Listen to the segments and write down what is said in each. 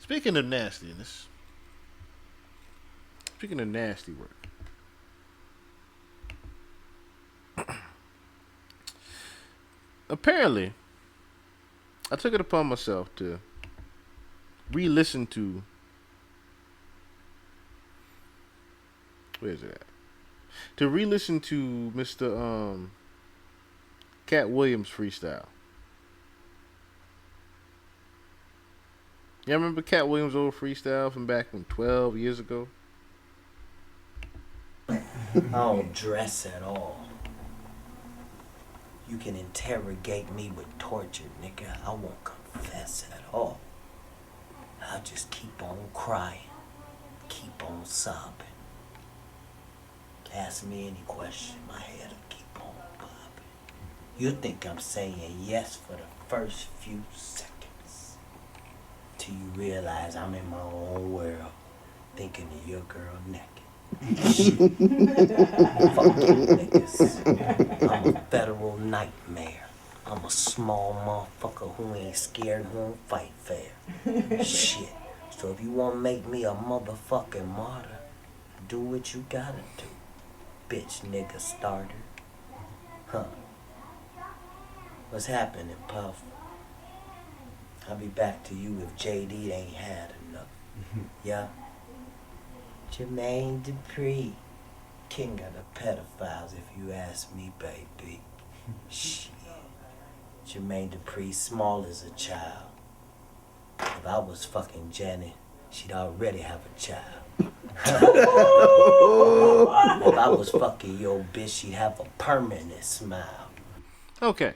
Speaking of nastiness, speaking of nasty work, apparently, I took it upon myself to re-listen to. Where is it at? To re-listen to Mr. Cat Williams freestyle. Y'all remember Cat Williams' old freestyle from back from 12 years ago? I don't dress at all. You can interrogate me with torture, nigga. I won't confess at all. I'll just keep on crying, keep on sobbing. Ask me any question, my head'll keep on bobbing. You think I'm saying yes for the first few seconds, till you realize I'm in my own world, thinking of your girl naked. Shit. Fuck you niggas. I'm a federal nightmare. I'm a small motherfucker who ain't scared, who won't fight fair. Shit. So if you want to make me a motherfucking martyr, do what you gotta do. Bitch nigga starter. Huh. What's happening, Puff? I'll be back to you if JD ain't had enough. Yeah? Jermaine Dupri, king of the pedophiles, if you ask me, baby. Shit. Jermaine Dupri, small as a child. If I was fucking Janet, she'd already have a child. If I was fucking your bitch, she'd have a permanent smile. Okay.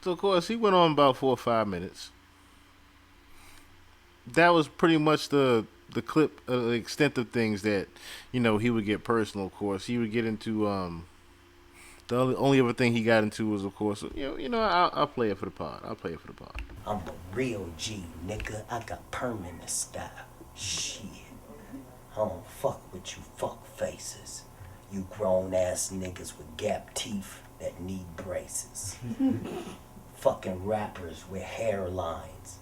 So, of course, he went on about 4 or 5 minutes. That was pretty much the clip, the extent of things that, he would get personal, of course. He would get into, the only other thing he got into was, of course, I'll play it for the pod. I'm a real G, nigga. I got permanent style. Shit. I don't fuck with you fuck faces. You grown ass niggas with gap teeth that need braces. Fucking rappers with hairlines.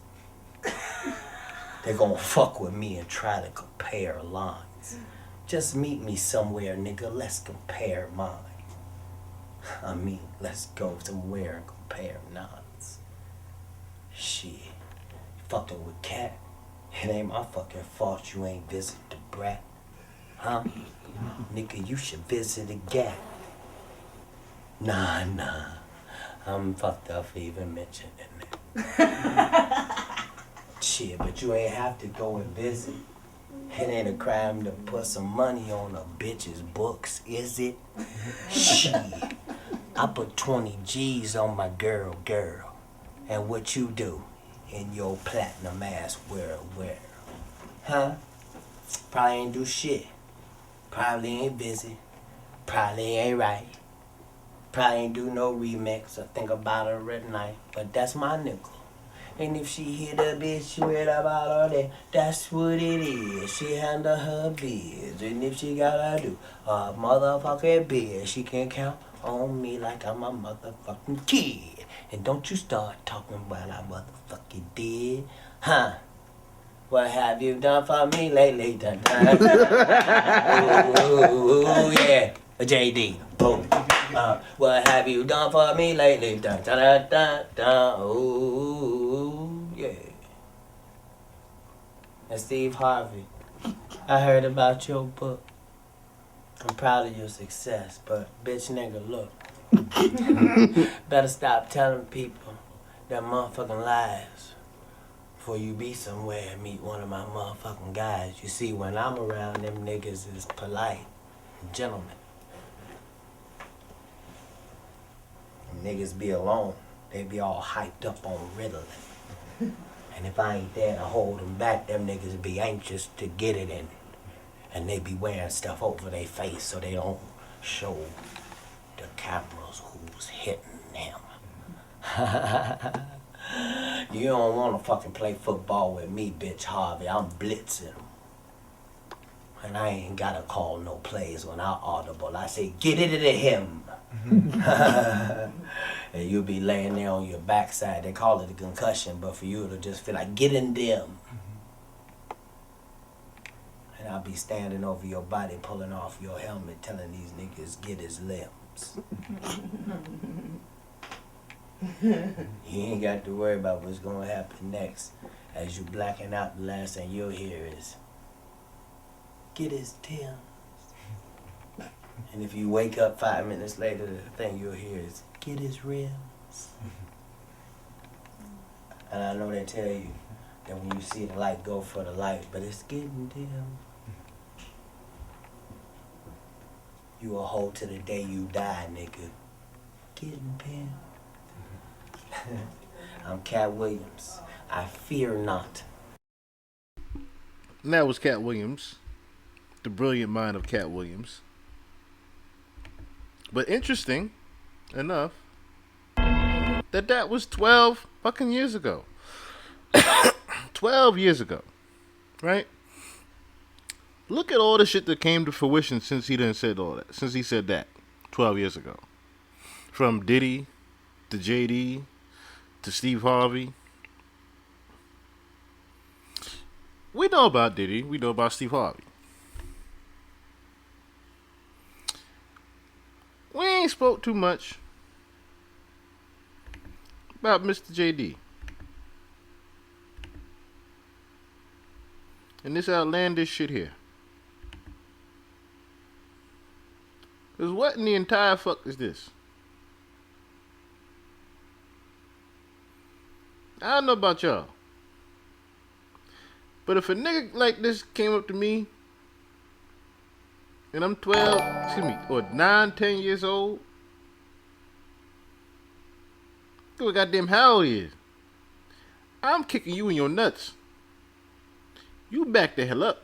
They're gonna fuck with me and try to compare lines. Just meet me somewhere, nigga. Let's compare mine. I mean, let's go somewhere and compare nines. Shit. You fucking with Cat? It ain't my fucking fault you ain't visit the brat. Huh? Nigga, you should visit a Gap. Nah. I'm fucked up for even mentioning that. Shit, but you ain't have to go and visit. It ain't a crime to put some money on a bitch's books, is it? Shit. I put 20 G's on my girl. And what you do in your platinum ass world? Huh? Probably ain't do shit. Probably ain't busy. Probably ain't right. Probably ain't do no remix or think about her at night. But that's my nickel. And if she hit a bitch with a bottle, then that's what it is. She handle her biz. And if she gotta do a motherfucking biz, she can count on me like I'm a motherfucking kid. And don't you start talking about I motherfucking did. Huh? What have you done for me lately? Dun, dun. Ooh, yeah. JD. Boom. What have you done for me lately? Dun, dun, dun, dun, dun. Ooh, yeah. And Steve Harvey, I heard about your book. I'm proud of your success, but bitch nigga, look. Better stop telling people their motherfucking lies before you be somewhere and meet one of my motherfucking guys. You see, when I'm around, them niggas is polite and gentlemen. Niggas be alone. They be all hyped up on Ritalin. And if I ain't there to hold them back, them niggas be anxious to get it in. And they be wearing stuff over their face so they don't show the cameras who's hitting them. You don't want to fucking play football with me, bitch Harvey. I'm blitzing. And I ain't gotta call no plays when I audible. I say, get it to him. And you'll be laying there on your backside. They call it a concussion, but for you to just feel like, get in them. And I'll be standing over your body, pulling off your helmet, telling these niggas get his limbs. You ain't got to worry about what's gonna happen next. As you blacking out, the last thing you'll hear is, get his Timbs. And if you wake up 5 minutes later, the thing you'll hear is, get his rims. And I know they tell you that when you see the light, go for the light, but it's getting dim. You a hoe to the day you die, nigga. Getting pinned. I'm Cat Williams. I fear not. And that was Cat Williams, the brilliant mind of Cat Williams. But interesting enough that was 12 fucking years ago. 12 years ago, right? Look at all the shit that came to fruition since he done said all that. Since he said that 12 years ago. From Diddy to JD to Steve Harvey. We know about Diddy. We know about Steve Harvey. We ain't spoke too much about Mr. JD. And this outlandish shit here. Because what in the entire fuck is this? I don't know about y'all. But if a nigga like this came up to me and I'm 9, 10 years old, look what goddamn how old he is. I'm kicking you in your nuts. You back the hell up.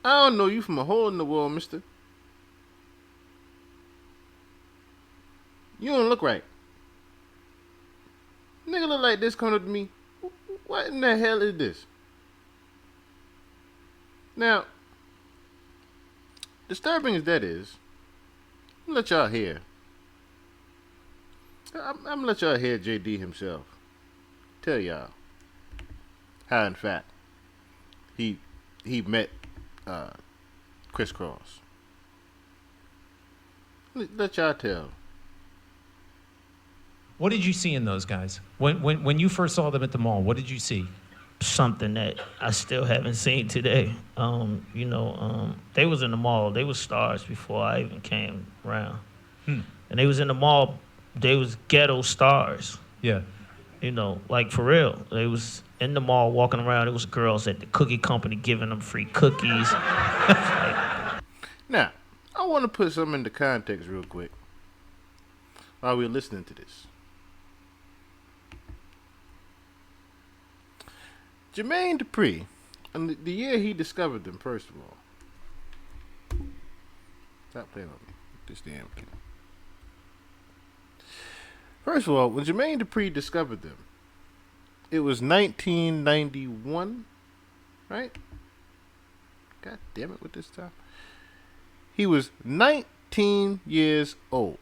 I don't know you from a hole in the wall, mister. You don't look right. Nigga look like this coming up to me. What in the hell is this? Now, disturbing as that is, I'm gonna let y'all hear. I'm gonna let y'all hear JD himself tell y'all how, in fact, he met Kriss Kross. Let y'all tell. What did you see in those guys? When you first saw them at the mall, what did you see? Something that I still haven't seen today. They was in the mall. They was stars before I even came around. And they was in the mall. They was ghetto stars. Yeah. Like for real. They was in the mall walking around. There was girls at the cookie company giving them free cookies. Now, I want to put something into context real quick while we're listening to this. Jermaine Dupri, and the year he discovered them, first of all. Stop playing with me. This damn kid. First of all, when Jermaine Dupri discovered them, it was 1991, right? God damn it with this time. He was 19 years old.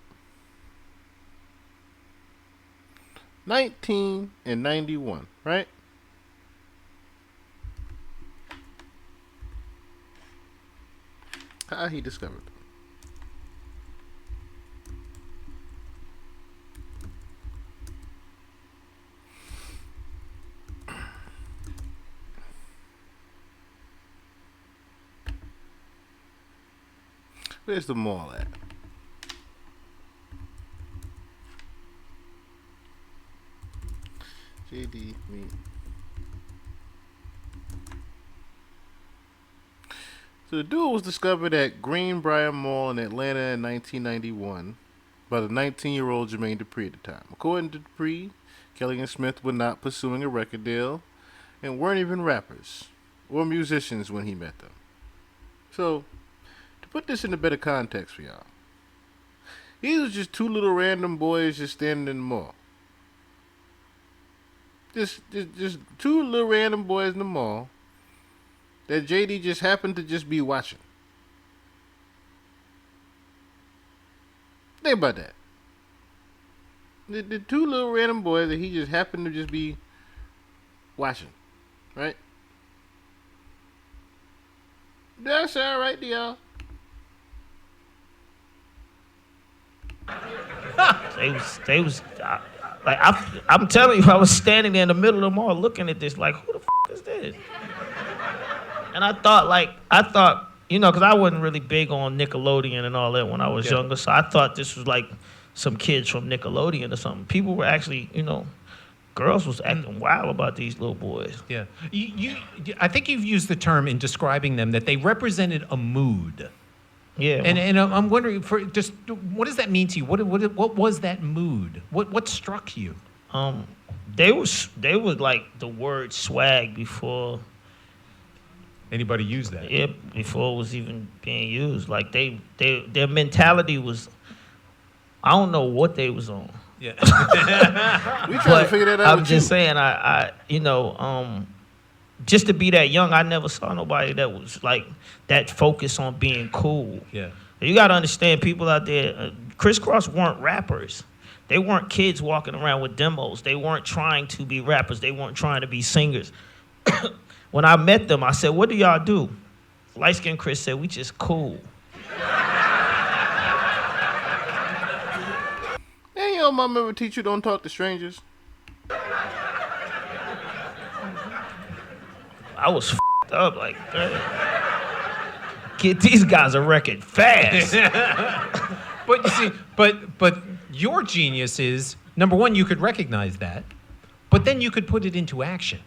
19 and 91, right? How he discovered them. Where's the mall at? JD meet. So the duo was discovered at Greenbrier Mall in Atlanta in 1991 by the 19-year-old Jermaine Dupri at the time. According to Dupri, Kelly and Smith were not pursuing a record deal and weren't even rappers or musicians when he met them. So, to put this in a better context for y'all, these was just two little random boys just standing in the mall. Just two little random boys in the mall that JD just happened to just be watching. Think about that. The two little random boys that he just happened to just be watching, right? That's all right, y'all. I'm telling you, I was standing there in the middle of the mall looking at this like, who the is this? And I thought, because I wasn't really big on Nickelodeon and all that when I was younger, so I thought this was like some kids from Nickelodeon or something. People were actually, girls was acting wild about these little boys. Yeah. I think you've used the term in describing them that they represented a mood. Yeah. And I'm wondering, what does that mean to you? What was that mood? What struck you? They was like the word swag before anybody used that. Yeah, before it was even being used. Like their mentality was, I don't know what they was on. Yeah. We trying to figure that out. I'm just saying, just to be that young, I never saw nobody that was like that focused on being cool. Yeah. You got to understand, people out there, Kriss Kross weren't rappers. They weren't kids walking around with demos. They weren't trying to be rappers. They weren't trying to be singers. When I met them, I said, what do y'all do? Light-skinned Chris said, we just cool. Hey, your mom ever teach you don't talk to strangers? I was up like, get these guys a record fast. But you see, but your genius is, number one, you could recognize that, but then you could put it into action.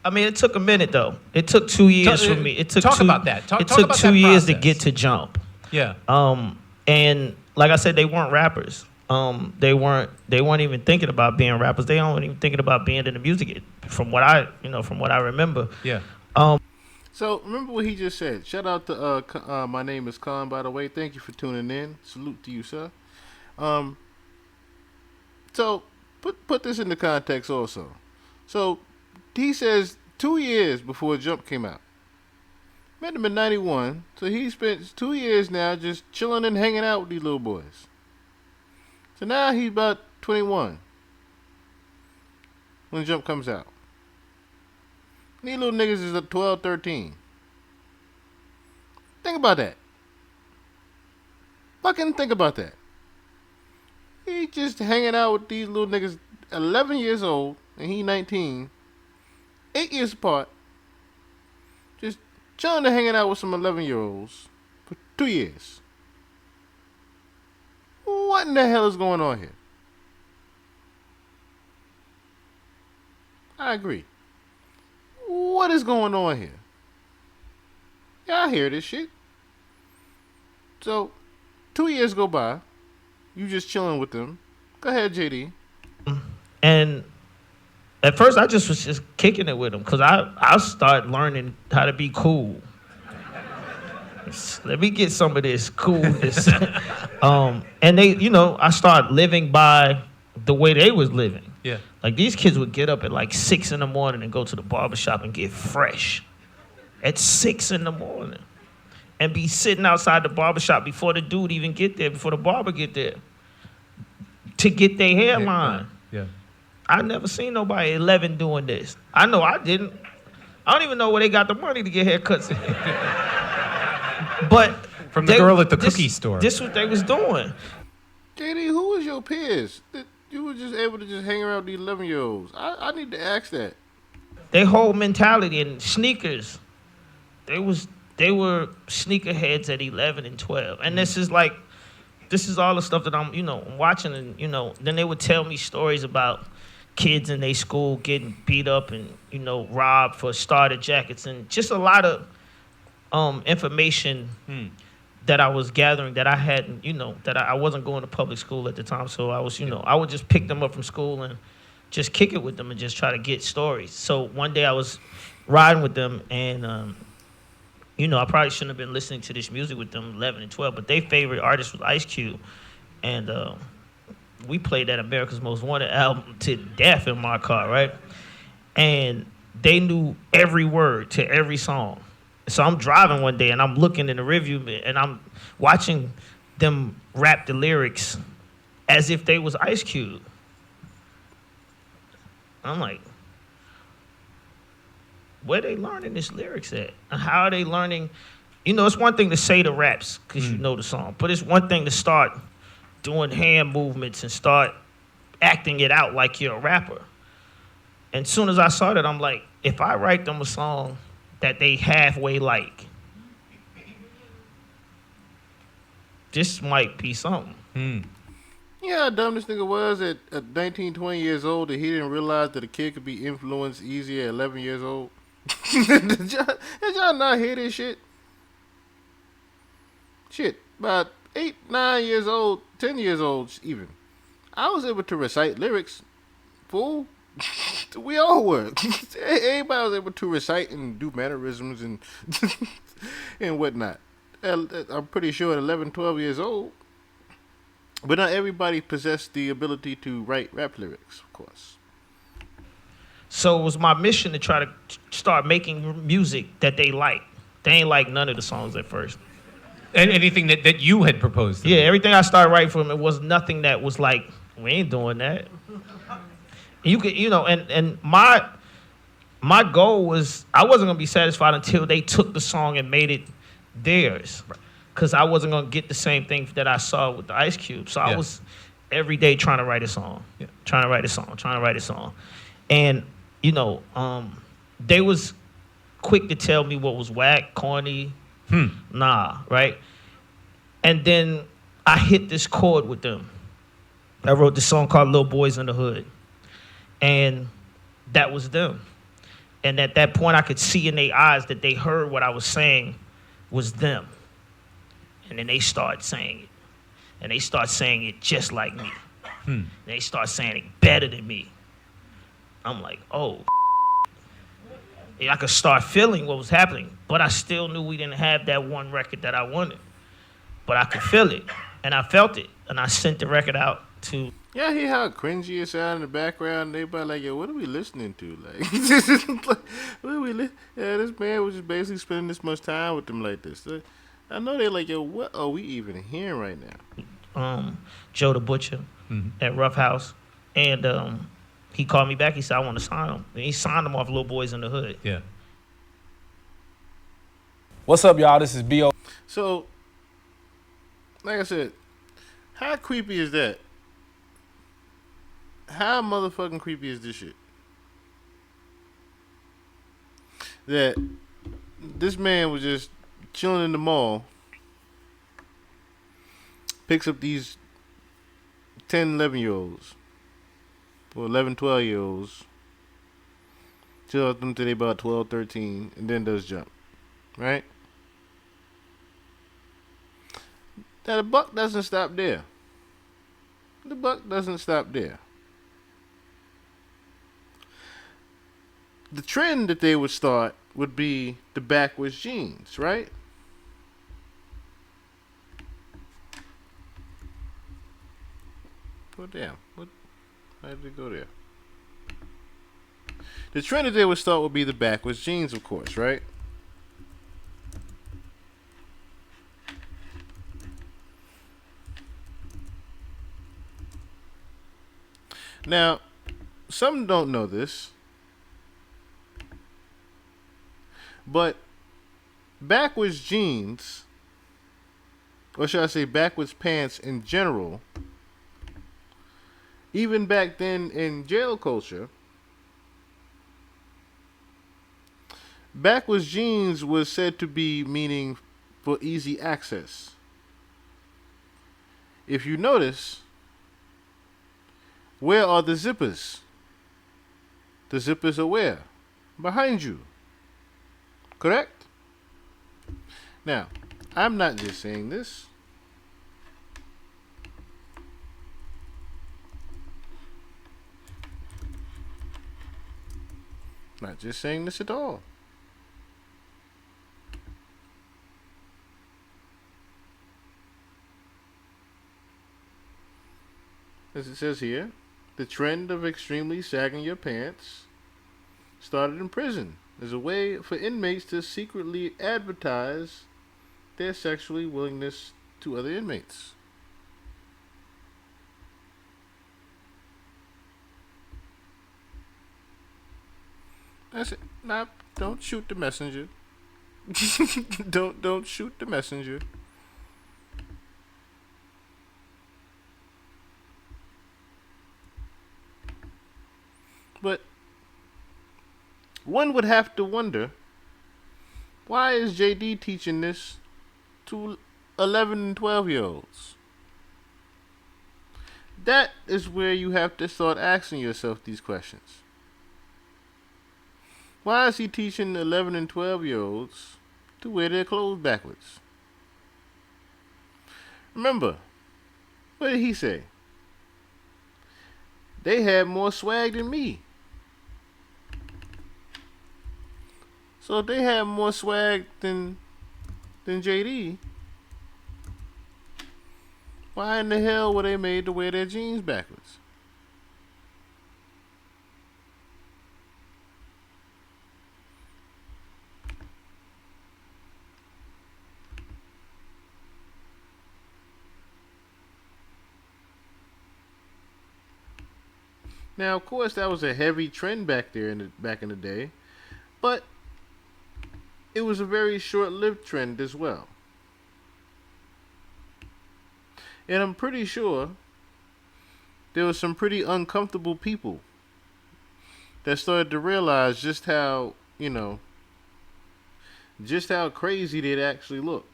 I mean, it took a minute though. It took 2 years for me. It took about that. It took 2 years to get to Jump. Yeah. And like I said, they weren't rappers. They weren't even thinking about being rappers. They weren't even thinking about being in the music. From what I remember. Yeah. So remember what he just said. Shout out to my name is Khan, by the way. Thank you for tuning in. Salute to you, sir. So put this into context also. So he says 2 years before Jump came out. Met him in 91, so he spent 2 years now just chilling and hanging out with these little boys. So now he's about 21 when Jump comes out. These little niggas is at 12, 13. Think about that. Fucking think about that. He just hanging out with these little niggas 11 years old and he 19. 8 years apart. Just chilling and hanging out with some 11-year-olds for 2 years. What in the hell is going on here? I agree. What is going on here? Yeah, I hear this shit. So, 2 years go by. You just chilling with them. Go ahead, JD. And at first, I was just kicking it with them because I started learning how to be cool. Let me get some of this coolness. And they, I started living by the way they was living. Yeah. Like these kids would get up at like 6 in the morning and go to the barbershop and get fresh at 6 in the morning and be sitting outside the barbershop before the dude even get there, before the barber get there to get their hairline. Yeah. I never seen nobody 11 doing this. I know I didn't. I don't even know where they got the money to get haircuts. But from the girl at the cookie store. This is what they was doing. JD, who was your peers that you were just able to just hang around these 11-year-olds? I need to ask that. Their whole mentality and sneakers. They were sneakerheads at 11 and 12. And this is all the stuff that I'm watching and, then they would tell me stories about kids in their school getting beat up and, robbed for starter jackets and just a lot of information that I was gathering that I hadn't, that I wasn't going to public school at the time. So I was, I would just pick them up from school and just kick it with them and just try to get stories. So one day I was riding with them and, I probably shouldn't have been listening to this music with them 11 and 12, but their favorite artist was Ice Cube. And we played that America's Most Wanted album to death in my car, right? And they knew every word to every song. So I'm driving one day and I'm looking in the rearview mirror and I'm watching them rap the lyrics as if they was Ice Cube. I'm like, where they learning this lyrics at? And how are they learning? You know, it's one thing to say the raps because you know the song, but it's one thing to start doing hand movements and start acting it out like you're a rapper. And soon as I saw that, I'm like, if I write them a song that they halfway like, this might be something. Yeah, how dumb this nigga was at 19, 20 years old that he didn't realize that a kid could be influenced easy at 11 years old. did y'all not hear this shit? Shit, about 8, 9 years old, 10 years old even. I was able to recite lyrics, fool. We all were. Everybody was able to recite and do mannerisms and and whatnot. I'm pretty sure at 11, 12 years old. But not everybody possessed the ability to write rap lyrics, of course. So it was my mission to try to start making music that they like. They ain't like none of the songs at first. And anything that you had proposed to Yeah, them. everything I started writing for them, it was nothing that was like, we ain't doing that. You could, you know, and my goal was I wasn't gonna be satisfied until they took the song and made it theirs, because I wasn't gonna get the same thing that I saw with the Ice Cube. So I was every day trying to write a song, trying to write a song, and you know, they was quick to tell me what was whack, corny, nah, right? And then I hit this chord with them. I wrote this song called "Little Boys in the Hood." And that was them. And at that point, I could see in their eyes that they heard what I was saying was them. And then they start saying it. And they start saying it just like me. They start saying it better than me. I'm like, oh. I could start feeling what was happening. But I still knew we didn't have that one record that I wanted. But I could feel it. And I felt it. And I sent the record out to... Yeah, I hear how cringy it sound in the background. Everybody like, yo, what are we listening to? Like, what are we yeah, this man was just basically spending this much time with them like this. I know they're like, yo, what are we even hearing right now? Joe the Butcher at Rough House. And he called me back. He said, I want to sign him. And he signed him off Little Boys in the Hood. Yeah. What's up, y'all? This is b.l.a.c. So, like I said, how creepy is that? How motherfucking creepy is this shit? That this man was just chilling in the mall, picks up these 10, 11-year-olds, or 11, 12-year-olds, chill them till they about 12, 13, and then does jump. Right? Now, the buck doesn't stop there. The buck doesn't stop there. The trend that they would start would be the backwards jeans, right? Oh, damn. How did it go there? The trend that they would start would be the backwards jeans, of course, right? Now, some don't know this, but backwards jeans, or should I say backwards pants in general, even back then in jail culture, backwards jeans was said to be meaning for easy access. If you notice, where are the zippers? The zippers are where? Behind you. Correct? Now, I'm not just saying this. Not just saying this at all. As it says here, the trend of extremely sagging your pants started in prison as a way for inmates to secretly advertise their sexual willingness to other inmates. That's it. Nah, don't shoot the messenger. Don't shoot the messenger. But one would have to wonder, why is JD teaching this to 11 and 12-year-olds? That is where you have to start asking yourself these questions. Why is he teaching 11 and 12-year-olds to wear their clothes backwards? Remember, what did he say? They had more swag than me. So if they had more swag than JD, why in the hell were they made to wear their jeans backwards? Now, of course, that was a heavy trend back in the day, but it was a very short-lived trend as well. And I'm pretty sure there were some pretty uncomfortable people that started to realize just how crazy they'd actually look.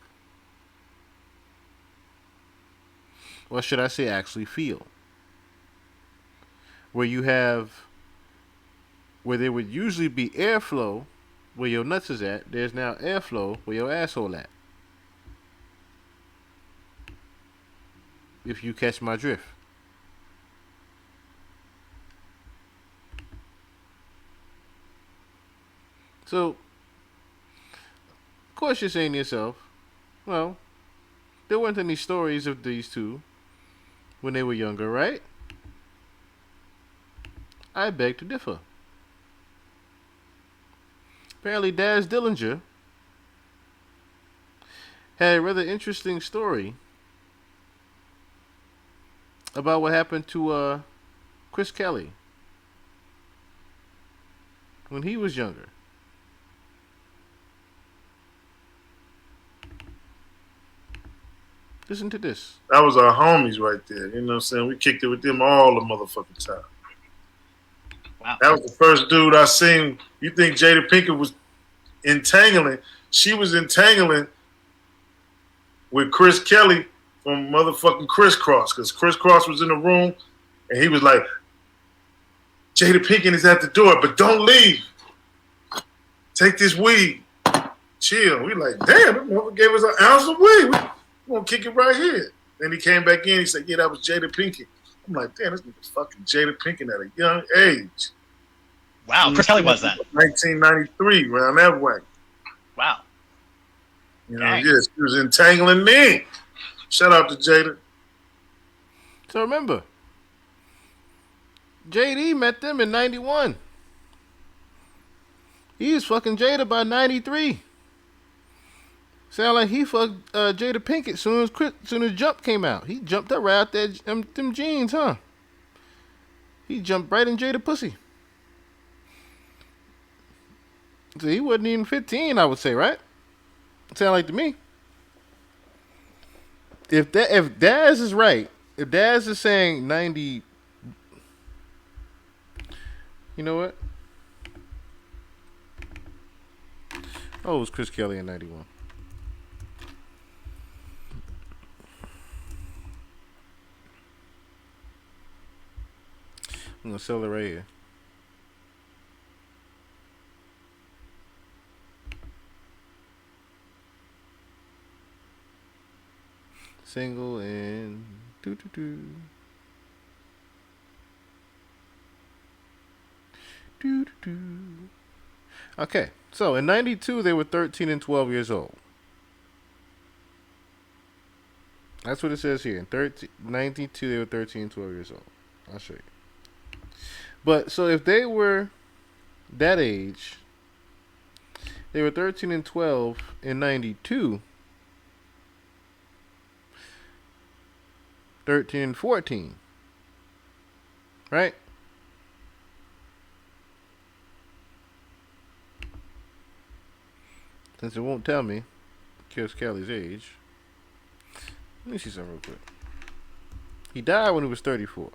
Or should I say actually feel. Where there would usually be airflow where your nuts is at, there's now airflow where your asshole at. If you catch my drift. So, of course you're saying to yourself, well, there weren't any stories of these two when they were younger, right? I beg to differ. Apparently, Daz Dillinger had a rather interesting story about what happened to Chris Kelly when he was younger. Listen to this. That was our homies right there. You know what I'm saying? We kicked it with them all the motherfucking time. Wow. That was the first dude I seen. You think Jada Pinkett was entangling? She was entangling with Chris Kelly from motherfucking Kriss Kross, because Kriss Kross was in the room and he was like, Jada Pinkett is at the door, but don't leave. Take this weed. Chill. We like, damn, that motherfucker gave us an ounce of weed. We're going to kick it right here. Then he came back in. He said, yeah, that was Jada Pinkett. I'm like, damn, this nigga's fucking Jada Pinkett at a young age. Wow, Chris Kelly was that. 1993, around that way. Wow. You know, Dang. yeah, she was entangling me. Shout out to Jada. So remember, JD met them in 91. He was fucking Jada by 93. Sound like he fucked Jada Pinkett soon as Jump came out. He jumped up right out there, them jeans, huh? He jumped right in Jada pussy. So he wasn't even 15, I would say, right? Sound like to me. If Daz is right, if Daz is saying 90, you know what? Oh, it was Chris Kelly in 91. I'm gonna sell it right here. Single and do. Okay, so in 92 they were 13 and 12 years old. That's what it says here. In 92 they were 13 and 12 years old. I'll show you. But so if they were that age, they were 13 and 12 in 92. 13 and 14. Right? since it won't tell me Kriss Kelly's age, let me see something real quick. He died when he was 34.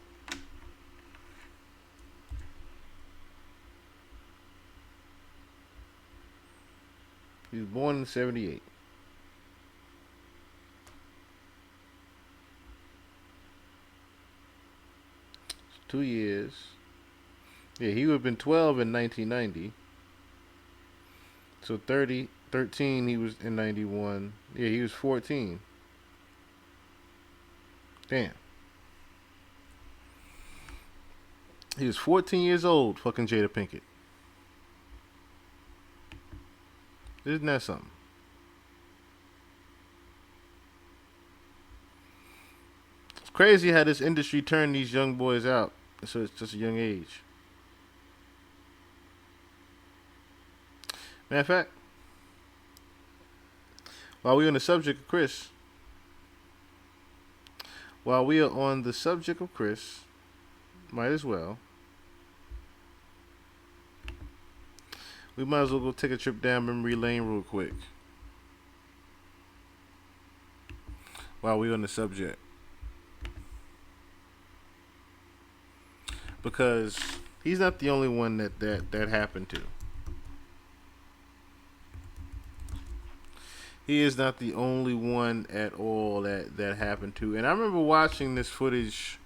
He was born in 78. It's 2 years. Yeah, he would have been 12 in 1990. So 13 he was in 91. Yeah, he was 14. Damn. He was 14 years old, fucking Jada Pinkett. Isn't that something? It's crazy how this industry turned these young boys out. So it's just a young age. Matter of fact, while we're on the subject of Kriss, might as well. We might as well go take a trip down memory lane real quick. While we're on the subject. Because he's not the only one that happened to. He is not the only one at all that happened to. And I remember watching this footage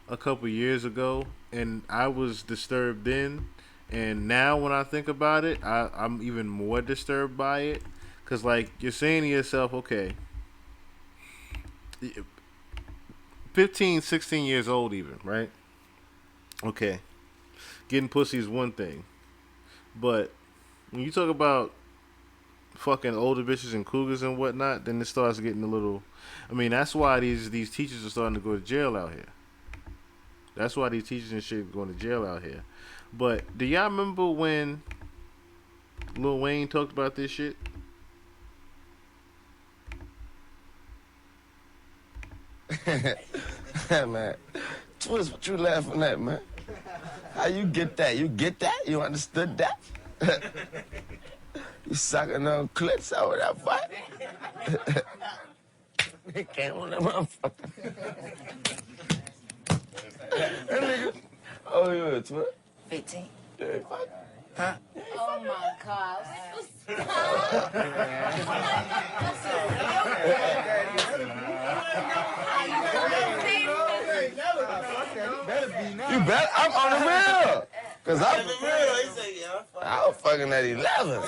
a couple years ago, and I was disturbed then. And now when I think about it, I'm even more disturbed by it. Because, like, you're saying to yourself, okay, 15, 16 years old even, right? Okay. Getting pussy is one thing. But when you talk about fucking older bitches and cougars and whatnot, then it starts getting a little... I mean, that's why these teachers are starting to go to jail out here. That's why these teachers and shit are going to jail out here. But do y'all remember when Lil Wayne talked about this shit? Man, Twist, what you laughing at, man? How you get that? You get that? You understood that? You sucking on clits over that fight? They came on that motherfucker. That nigga. Oh, yeah, Twist. 15. Yeah, fuck. Huh? Oh my God. You bet I'm on the real. Cause I was fucking at 11.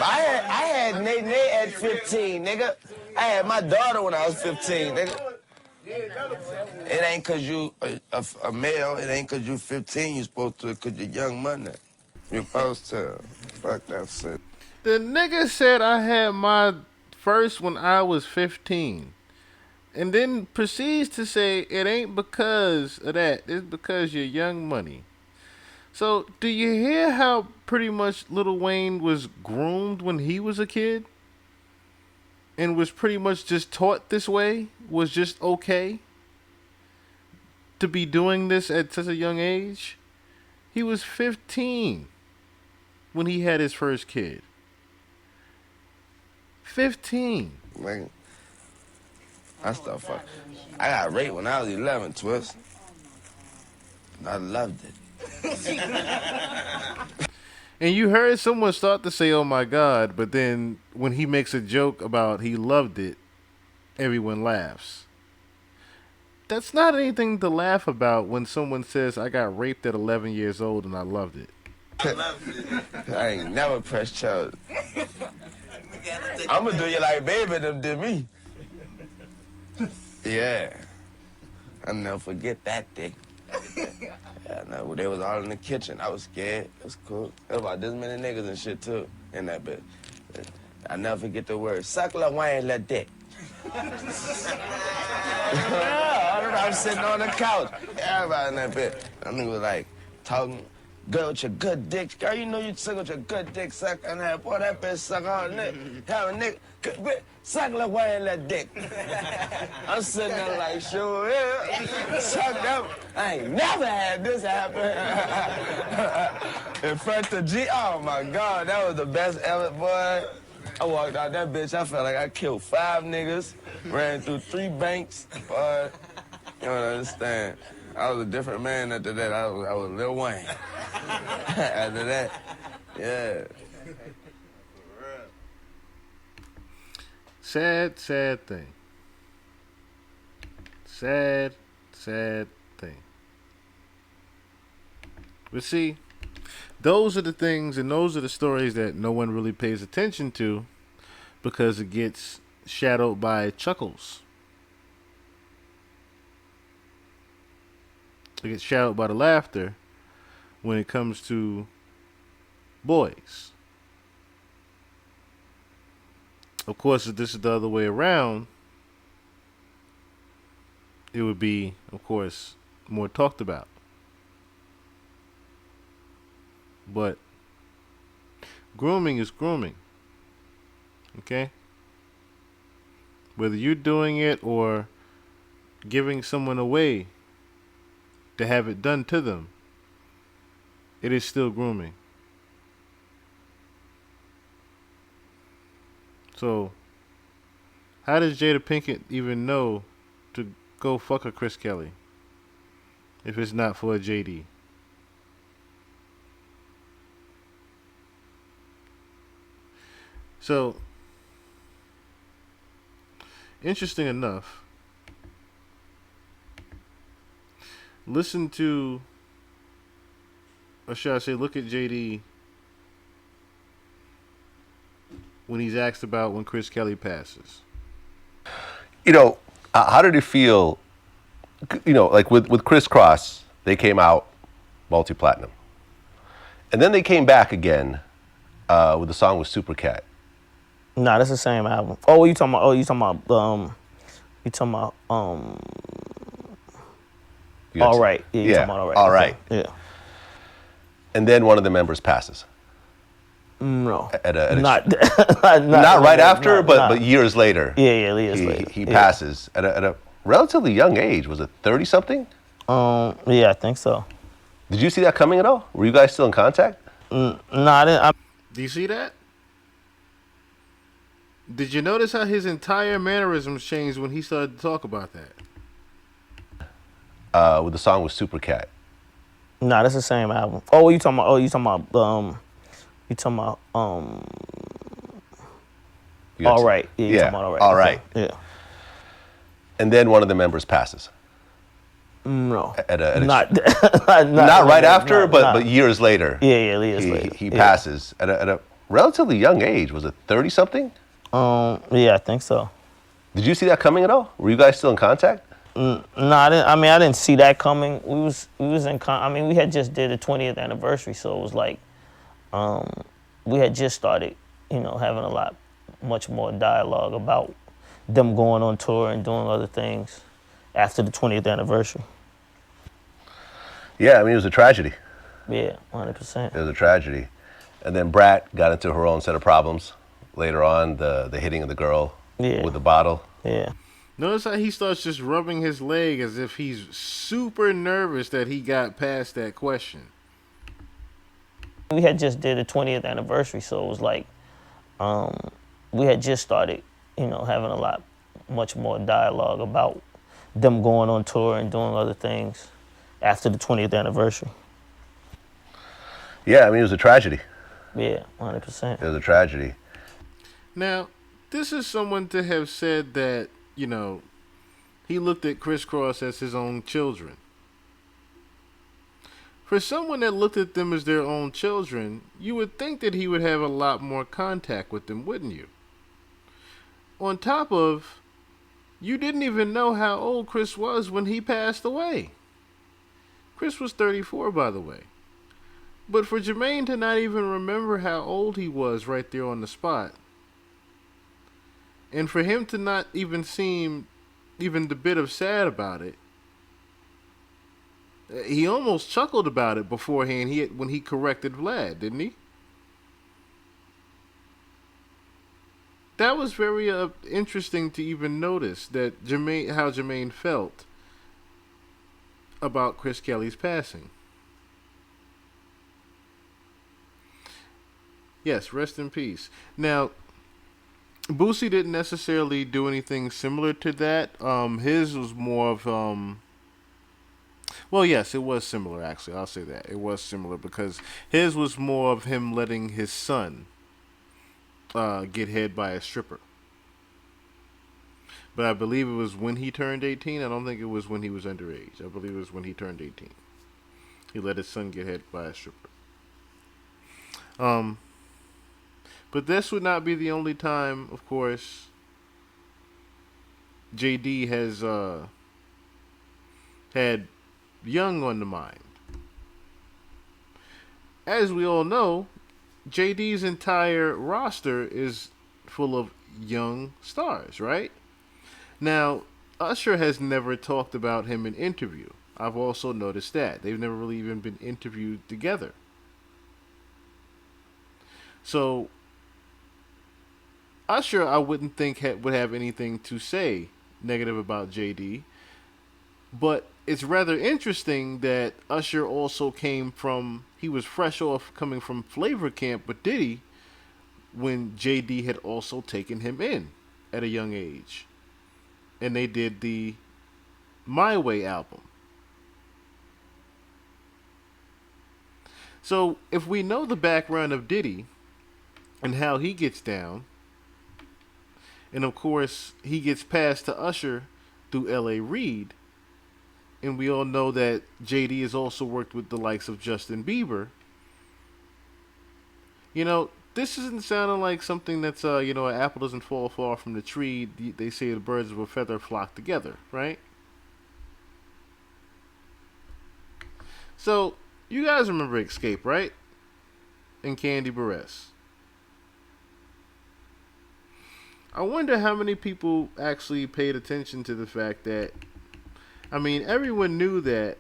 I had Nate at 15, nigga. I had my daughter when I was 15, nigga. It ain't cause you a male, it ain't cause you 15 you supposed to, cause you're young money. You're supposed to. Fuck that shit. The nigga said I had my first when I was 15. And then proceeds to say it ain't because of that. It's because you're young money. So, do you hear how pretty much Lil Wayne was groomed when he was a kid? And was pretty much just taught this way? Was just okay to be doing this at such a young age? He was 15 when he had his first kid. 15. Man, I still fuck. I got raped when I was 11, Twist. I loved it. And you heard someone start to say, oh my God, but then when he makes a joke about he loved it, everyone laughs. That's not anything to laugh about when someone says, I got raped at 11 years old and I loved it. I ain't never pressed charges. I'm gonna do you like baby them did me. Yeah. I'll never forget that day. Yeah, no, they was all in the kitchen. I was scared. It was cool. There was about this many niggas and shit, too, in that bitch. I never forget the word. Suck Lil Wayne, let dick. Yeah, I was sitting on the couch. Everybody in that bitch. That nigga was like talking. Girl with your good dick. Girl, you know you suck with your good dick sucking that. Boy, that bitch suck all nick. Have a nick. Suck like way in that dick. I'm sitting there like, sure, yeah. Sucked up. I ain't never had this happen. In front of G. Oh my God, that was the best ever, boy. I walked out that bitch. I felt like I killed 5 niggas, ran through 3 banks, boy. You don't understand. I was a different man after that. I was Lil Wayne. After that, yeah. Sad, sad thing. Sad, sad thing. But see, those are the things and those are the stories that no one really pays attention to because it gets shadowed by chuckles. It gets shadowed by the laughter when it comes to boys. Of course, if this is the other way around, it would be, of course, more talked about. But grooming is grooming. Okay? Whether you're doing it or giving someone away to have it done to them, it is still grooming. So, how does Jada Pinkett even know to go fuck a Chris Kelly if it's not for a JD? So, interesting enough, listen to, or should I say, look at JD when he's asked about when Chris Kelly passes. You know, how did it feel? You know, like with Kriss Kross, they came out multi-platinum, and then they came back again with the song with Supercat. Nah, that's the same album. Oh, you talking about? All right. Yeah, you talking about All Right. All Right. Yeah. And then one of the members passes. No. Not right after, but years later. Yeah, years later. He passes at a relatively young age. Was it 30-something? Yeah, I think so. Did you see that coming at all? Were you guys still in contact? No, I didn't. Do you see that? Did you notice how his entire mannerisms changed when he started to talk about that? With the song with Supercat. Nah, that's the same album. Oh, you talking about? All Right. Yeah, you talking about All Right. All Right. Yeah. And then one of the members passes. No. Not right after, but years later. Yeah, years later. He passes at a relatively young age. Was it 30-something? Yeah, I think so. Did you see that coming at all? Were you guys still in contact? No, I didn't. I mean, I didn't see that coming. We was in. I mean, we had just did the 20th anniversary, so it was like, we had just started, having much more dialogue about them going on tour and doing other things after the 20th anniversary. Yeah, I mean, it was a tragedy. Yeah, 100%. It was a tragedy. And then Brat got into her own set of problems later on, the hitting of the girl with the bottle. Yeah. Notice how he starts just rubbing his leg as if he's super nervous that he got past that question. We had just did the 20th anniversary, so it was like, we had just started, having much more dialogue about them going on tour and doing other things after the 20th anniversary. Yeah, I mean, it was a tragedy. Yeah, 100%. It was a tragedy. Now, this is someone to have said that, he looked at Kriss Kross as his own children. For someone that looked at them as their own children, you would think that he would have a lot more contact with them, wouldn't you? On top of, you didn't even know how old Kriss was when he passed away. Kriss was 34, by the way. But for Jermaine to not even remember how old he was right there on the spot, and for him to not even seem even the bit of sad about it, He almost chuckled about it beforehand. When he corrected Vlad, didn't he? That was very interesting to even notice that how Jermaine felt about Chris Kelly's passing. Yes, rest in peace. Now, Boosie didn't necessarily do anything similar to that. His was more of well, yes, it was similar. Actually, I'll say that it was similar because his was more of him letting his son get head by a stripper. But I believe it was when he turned 18. I don't think it was when he was underage. I believe it was when he turned 18. He let his son get hit by a stripper. But this would not be the only time, of course, JD has had young on the mind. As we all know, JD's entire roster is full of young stars, right? Now, Usher has never talked about him in interview. I've also noticed that. They've never really even been interviewed together. So, Usher, I wouldn't think would have anything to say negative about JD. But it's rather interesting that Usher also he was fresh off coming from Flavor Camp with Diddy when JD had also taken him in at a young age. And they did the My Way album. So if we know the background of Diddy and how he gets down, and of course he gets passed to Usher through L.A. Reid, and we all know that JD has also worked with the likes of Justin Bieber, this isn't sounding like something that's, an apple doesn't fall far from the tree. They say the birds of a feather flock together, right? So, you guys remember Xscape, right? And Kandi Burruss. I wonder how many people actually paid attention to the fact that, everyone knew that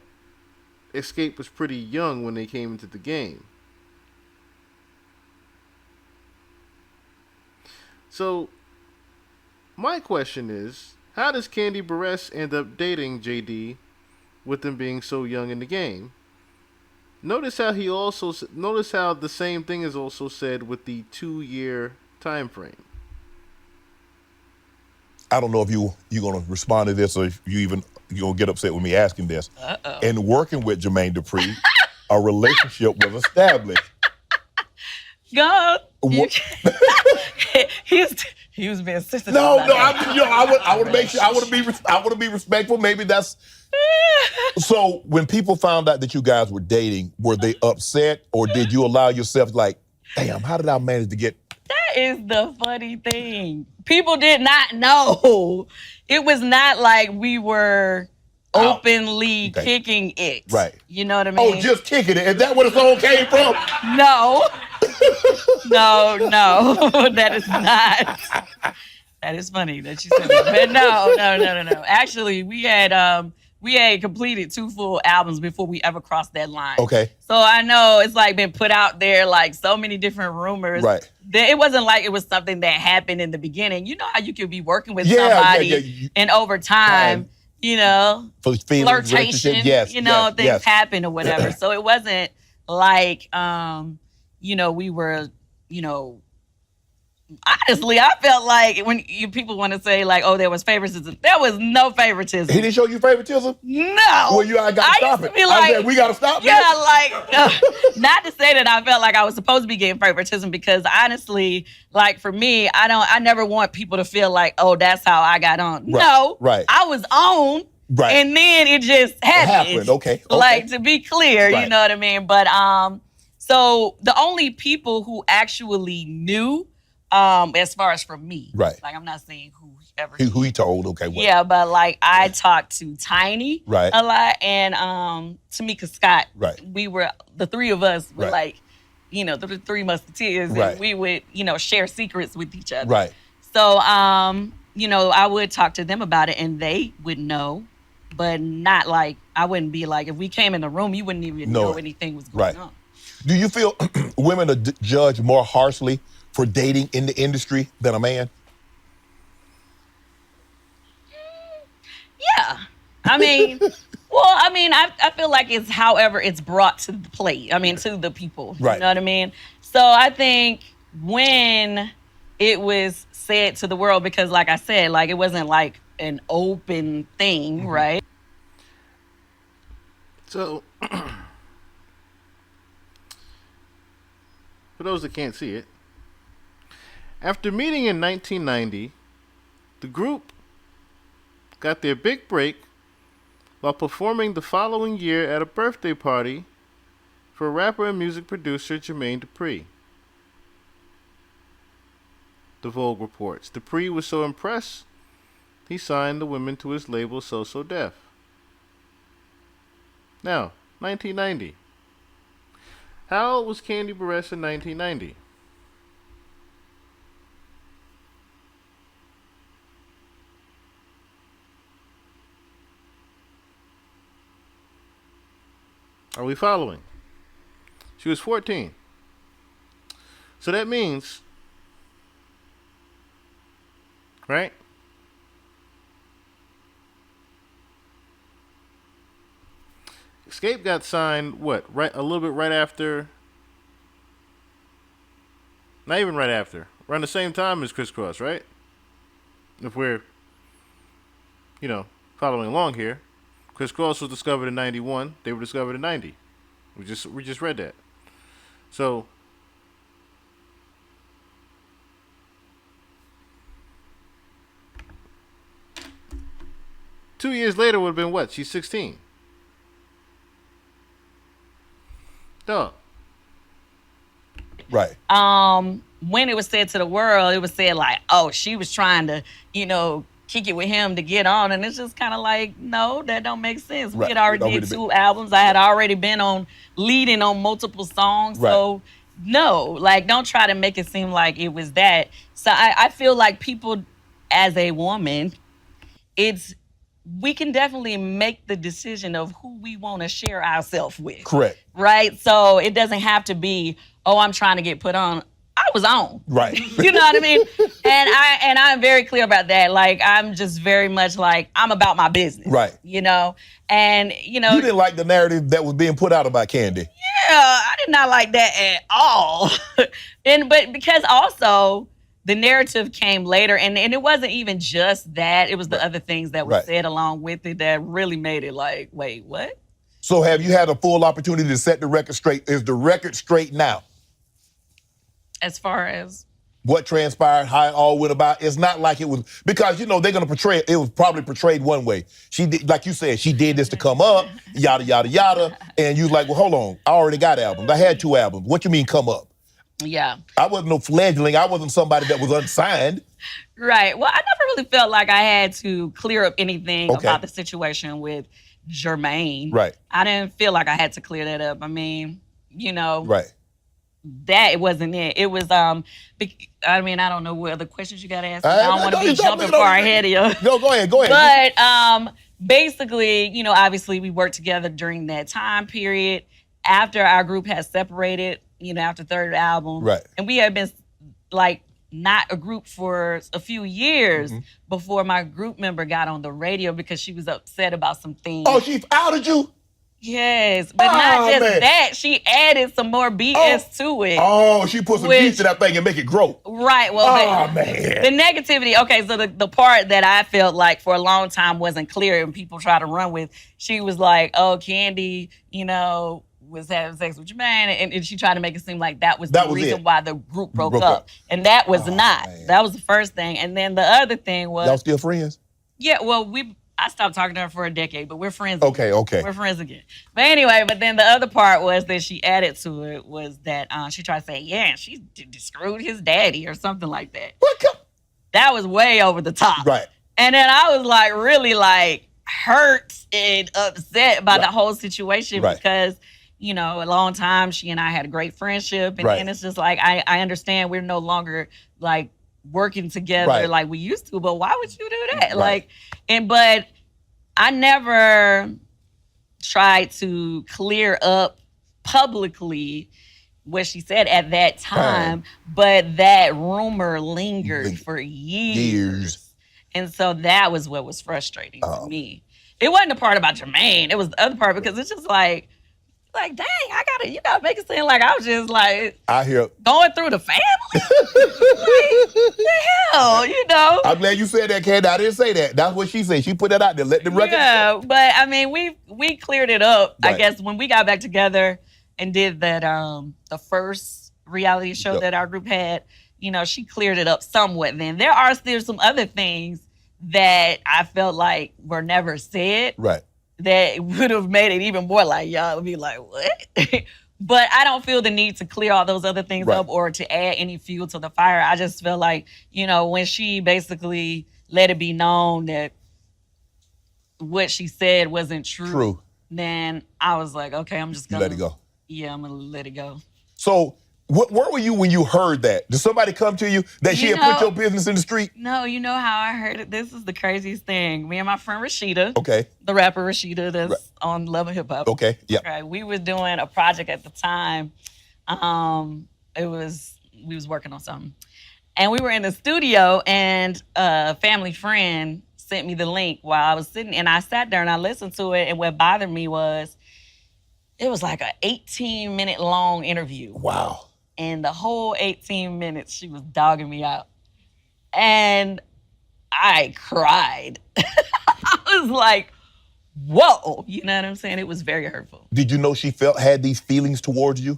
Xscape was pretty young when they came into the game. So, my question is, how does Kandi Burruss end up dating JD with them being so young in the game? Notice how the same thing is also said with the 2-year time frame. I don't know if you're going to respond to this or if you're going to get upset with me asking this. In working with Jermaine Dupri, a relationship was established. God, he was being sensitive. I would make sure I want to be respectful. Maybe that's so. When people found out that you guys were dating, were they upset, or did you allow yourself like, damn, how did I manage to get? That is the funny thing. People did not know. It was not like we were openly kicking it. Right. You know what I mean? Oh, just kicking it. Is that where the song came from? No. No, that is not. That is funny that you said that. But no. Actually, we had completed 2 full albums before we ever crossed that line. Okay. So I know it's like been put out there like so many different rumors. Right. It wasn't like it was something that happened in the beginning. You know how you could be working with somebody and over time, flirtation, things happen or whatever. So it wasn't like, we were, honestly, I felt like when people want to say like, oh, there was favoritism. There was no favoritism. He didn't show you favoritism? No. Well, I got to stop it. I said, we got to stop that. Not to say that I felt like I was supposed to be getting favoritism because honestly, like for me, I never want people to feel like, oh, that's how I got on. Right. No. Right. I was on. Right. And then it just happened. It happened. Okay. Like to be clear, you know what I mean? But so the only people who actually knew, as far as from me, right? Like I'm not saying who he told, okay? Well. Yeah, but like I talked to Tiny, right, a lot, and Tamika Scott, right. We were the 3 of us were like, the 3 musketeers, right. And we would, share secrets with each other, right? So, I would talk to them about it, and they would know. but not like, I wouldn't be like, if we came in the room, you wouldn't even know anything was going on. Do you feel women are judged more harshly for dating in the industry than a man? Yeah. I mean, I feel like it's however it's brought to the plate. I mean, to the people. You know what I mean? So I think when it was said to the world, because like I said, like it wasn't like an open thing, right? So, for those that can't see it, after meeting in 1990, the group got their big break while performing the following year at a birthday party for rapper and music producer Jermaine Dupri. The Vogue reports. Dupri was so impressed, he signed the women to his label So So Def. Now, 1990. How old was Kandi Burruss in 1990? Are we following? She was 14. So that means, right? Xscape got signed, what? Right, a little bit right after. Not even right after. Around the same time as Kriss Kross, right? If we're, following along here. Kriss Kross was discovered in 91. They were discovered in 90. We just read that. So, two years later would have been what? She's 16. Dog. Right. When it was said to the world, it was said like, oh, she was trying to, kick it with him to get on. And it's just kind of like, no, that don't make sense. We had already did 2 albums. I had already been leading on multiple songs. Right. So no, like, don't try to make it seem like it was that. So I feel like people, as a woman, we can definitely make the decision of who we want to share ourselves with. Correct. Right? So it doesn't have to be, oh, I'm trying to get put on. I was on. Right. You know what I mean? And I'm very clear about that. Like, I'm just very much like, I'm about my business. Right. And, You didn't like the narrative that was being put out about Kandi. Yeah, I did not like that at all. But because also, the narrative came later, and it wasn't even just that. It was the other things that were said along with it that really made it like, wait, what? So have you had a full opportunity to set the record straight? Is the record straight now? As far as? What transpired, how it all went about. It's not like it was, because, they're going to portray it. It was probably portrayed one way. She did, like you said, she did this to come up, yada, yada, yada. And you was like, well, hold on. I already got albums. I had 2 albums. What you mean come up? Yeah. I wasn't no fledgling. I wasn't somebody that was unsigned. Right. Well, I never really felt like I had to clear up anything about the situation with Jermaine. Right. I didn't feel like I had to clear that up. I mean, Right. That wasn't it. It was, I don't know what other questions you got to ask. I don't want to be jumping far ahead of you. No, go ahead. But basically, obviously we worked together during that time period after our group had separated, after third album. Right. And we had been like not a group for a few years before my group member got on the radio because she was upset about some things. Oh, she outed you? Yes, but not just that. She added some more BS to it. Oh, she put some beef to that thing and make it grow. Right. Well, the negativity. Okay, so the part that I felt like for a long time wasn't clear and people try to run with, she was like, oh, Kandi, was having sex with Jermaine, and she tried to make it seem like that was the reason why the group broke up. And that was not. Man. That was the first thing. And then the other thing was... Y'all still friends? Yeah, well, I stopped talking to her for a decade, but we're friends again. Okay. We're friends again. But anyway, then the other part was that she added to it was that she tried to say, yeah, she screwed his daddy or something like that. What? That was way over the top. Right. And then I was like really like hurt and upset by the whole situation because, a long time she and I had a great friendship. And then it's just like, I understand we're no longer like working together like we used to, but why would you do that? But I never tried to clear up publicly what she said at that time, but that rumor lingered for years. And so that was what was frustrating to me. It wasn't the part about Jermaine. It was the other part because it's just like, dang, you gotta make it seem like I was just like I hear going through the family. Like, the hell, you know. I'm glad you said that, Kandi. I didn't say that. That's what she said. She put that out there. Let the record. Yeah, but I mean, we cleared it up. Right. I guess when we got back together and did that, the first reality show that our group had, you know, she cleared it up somewhat. Then there are still some other things that I felt like were never said. Right. That would have made it even more like y'all would be like, what? But I don't feel the need to clear all those other things up or to add any fuel to the fire. I just feel like, you know, when she basically let it be known that what she said wasn't true. Then I was like, okay, I'm just gonna let it go. Yeah, I'm gonna let it go. So where were you when you heard that? Did somebody come to you that she had put your business in the street? No, you know how I heard it? This is the craziest thing. Me and my friend Rashida, okay, the rapper Rashida that's on Love and Hip Hop. Okay, yeah. Okay, we were doing a project at the time. We was working on something. And we were in the studio and a family friend sent me the link while I was sitting, and I sat there and I listened to it, and what bothered me was it was like an 18-minute long interview. Wow. And the whole 18 minutes, she was dogging me out. And I cried. I was like, whoa. You know what I'm saying? It was very hurtful. Did you know she had these feelings towards you?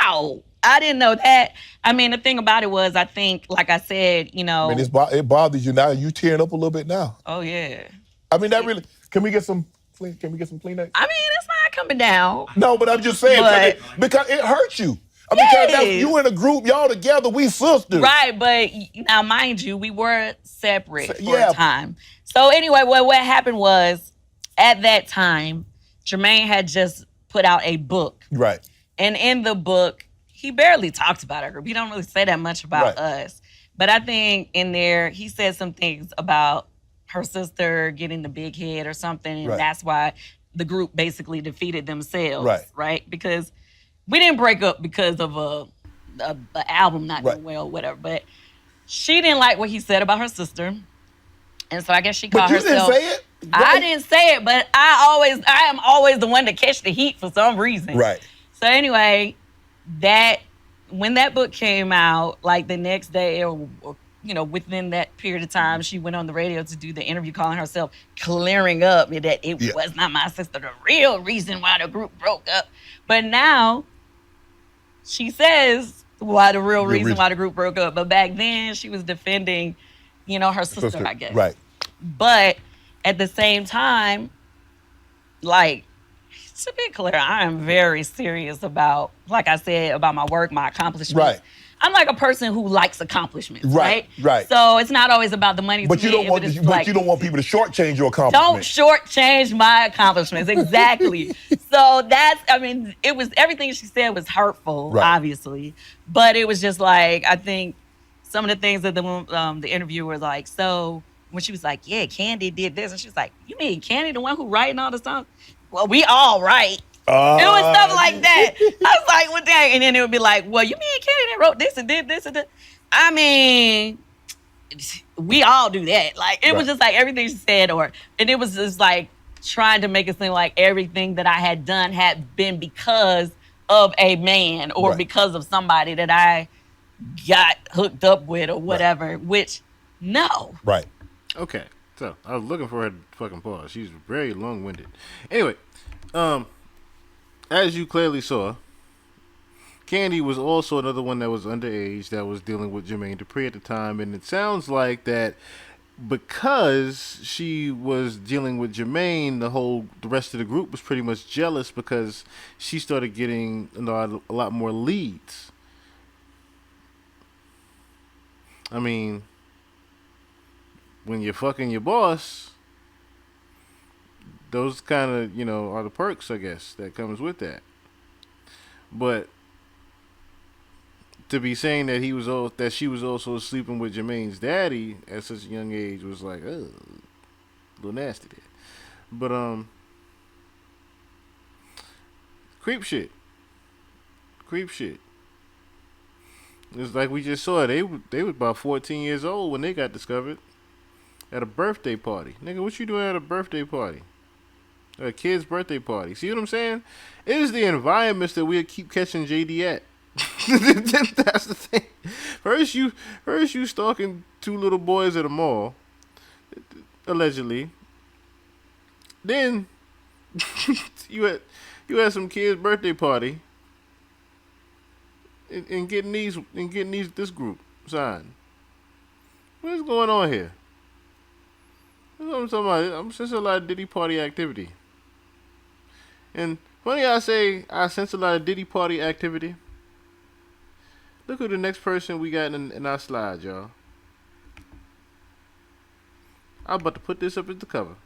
No, I didn't know that. I mean, the thing about it was, I think, like I said, you know. Man, it bothers you now. You tearing up a little bit now. Oh, yeah. I mean, that really, can we get some Kleenex? I mean, it's not coming down. No, but I'm just saying, because it hurts you. I mean, because you in a group, y'all together, we sisters. Right, but now mind you, we were separate for a time. So anyway, what happened was, at that time, Jermaine had just put out a book. Right. And in the book, he barely talked about our group. He don't really say that much about us. But I think in there, he said some things about her sister getting the big head or something, and that's why the group basically defeated themselves, right? Because we didn't break up because of a album not doing well, whatever. But she didn't like what he said about her sister, and so I guess she called herself. But you didn't say it. I didn't say it, but I am always the one to catch the heat for some reason. Right. So anyway, when that book came out, like the next day or you know, within that period of time, she went on the radio to do the interview calling herself clearing up that it was not my sister, the real reason why the group broke up. But now she says why the real reason why the group broke up. But back then she was defending, you know, her sister, I guess. Right. But at the same time, like, to be clear, I am very serious about, like I said, about my work, my accomplishments. Right. I'm like a person who likes accomplishments, right? Right. So it's not always about the money. But you don't want you don't want people to shortchange your accomplishments. Don't shortchange my accomplishments. Exactly. So that's, I mean, it was, everything she said was hurtful, obviously. But it was just like, I think some of the things that the interviewer was like, so when she was like, yeah, Kandi did this. And she was like, you mean Kandi, the one who writing all the songs? Well, we all write. It was stuff like that. I was like, well, dang. And then it would be like, well, you mean Kandi that wrote this and did this and that? I mean, we all do that. Like, it was just like everything she said, and it was just like trying to make it seem like everything that I had done had been because of a man or because of somebody that I got hooked up with or whatever, which, no. Right. Okay. So, I was looking for her to fucking pause. She's very long-winded. Anyway, as you clearly saw, Kandi was also another one that was underage that was dealing with Jermaine Dupri at the time, and it sounds like that because she was dealing with Jermaine, the rest of the group was pretty much jealous because she started getting a lot more leads. I mean, when you're fucking your boss, those kind of, are the perks, I guess, that comes with that. But to be saying that she was also sleeping with Jermaine's daddy at such a young age was like, a little nasty there. But creep shit. It's like we just saw. They was about 14 years old when they got discovered at a birthday party. Nigga, what you doing at a birthday party? A kid's birthday party. See what I'm saying? It is the environments that we'll keep catching JD at. That's the thing. First you stalking two little boys at a mall, allegedly. Then you had some kid's birthday party and getting this group signed. What is going on here? That's what I'm talking about. I'm sensing a lot of Diddy party activity. And funny I say I sense a lot of Diddy party activity. Look who the next person we got in our slide, y'all. I'm about to put this up as the cover.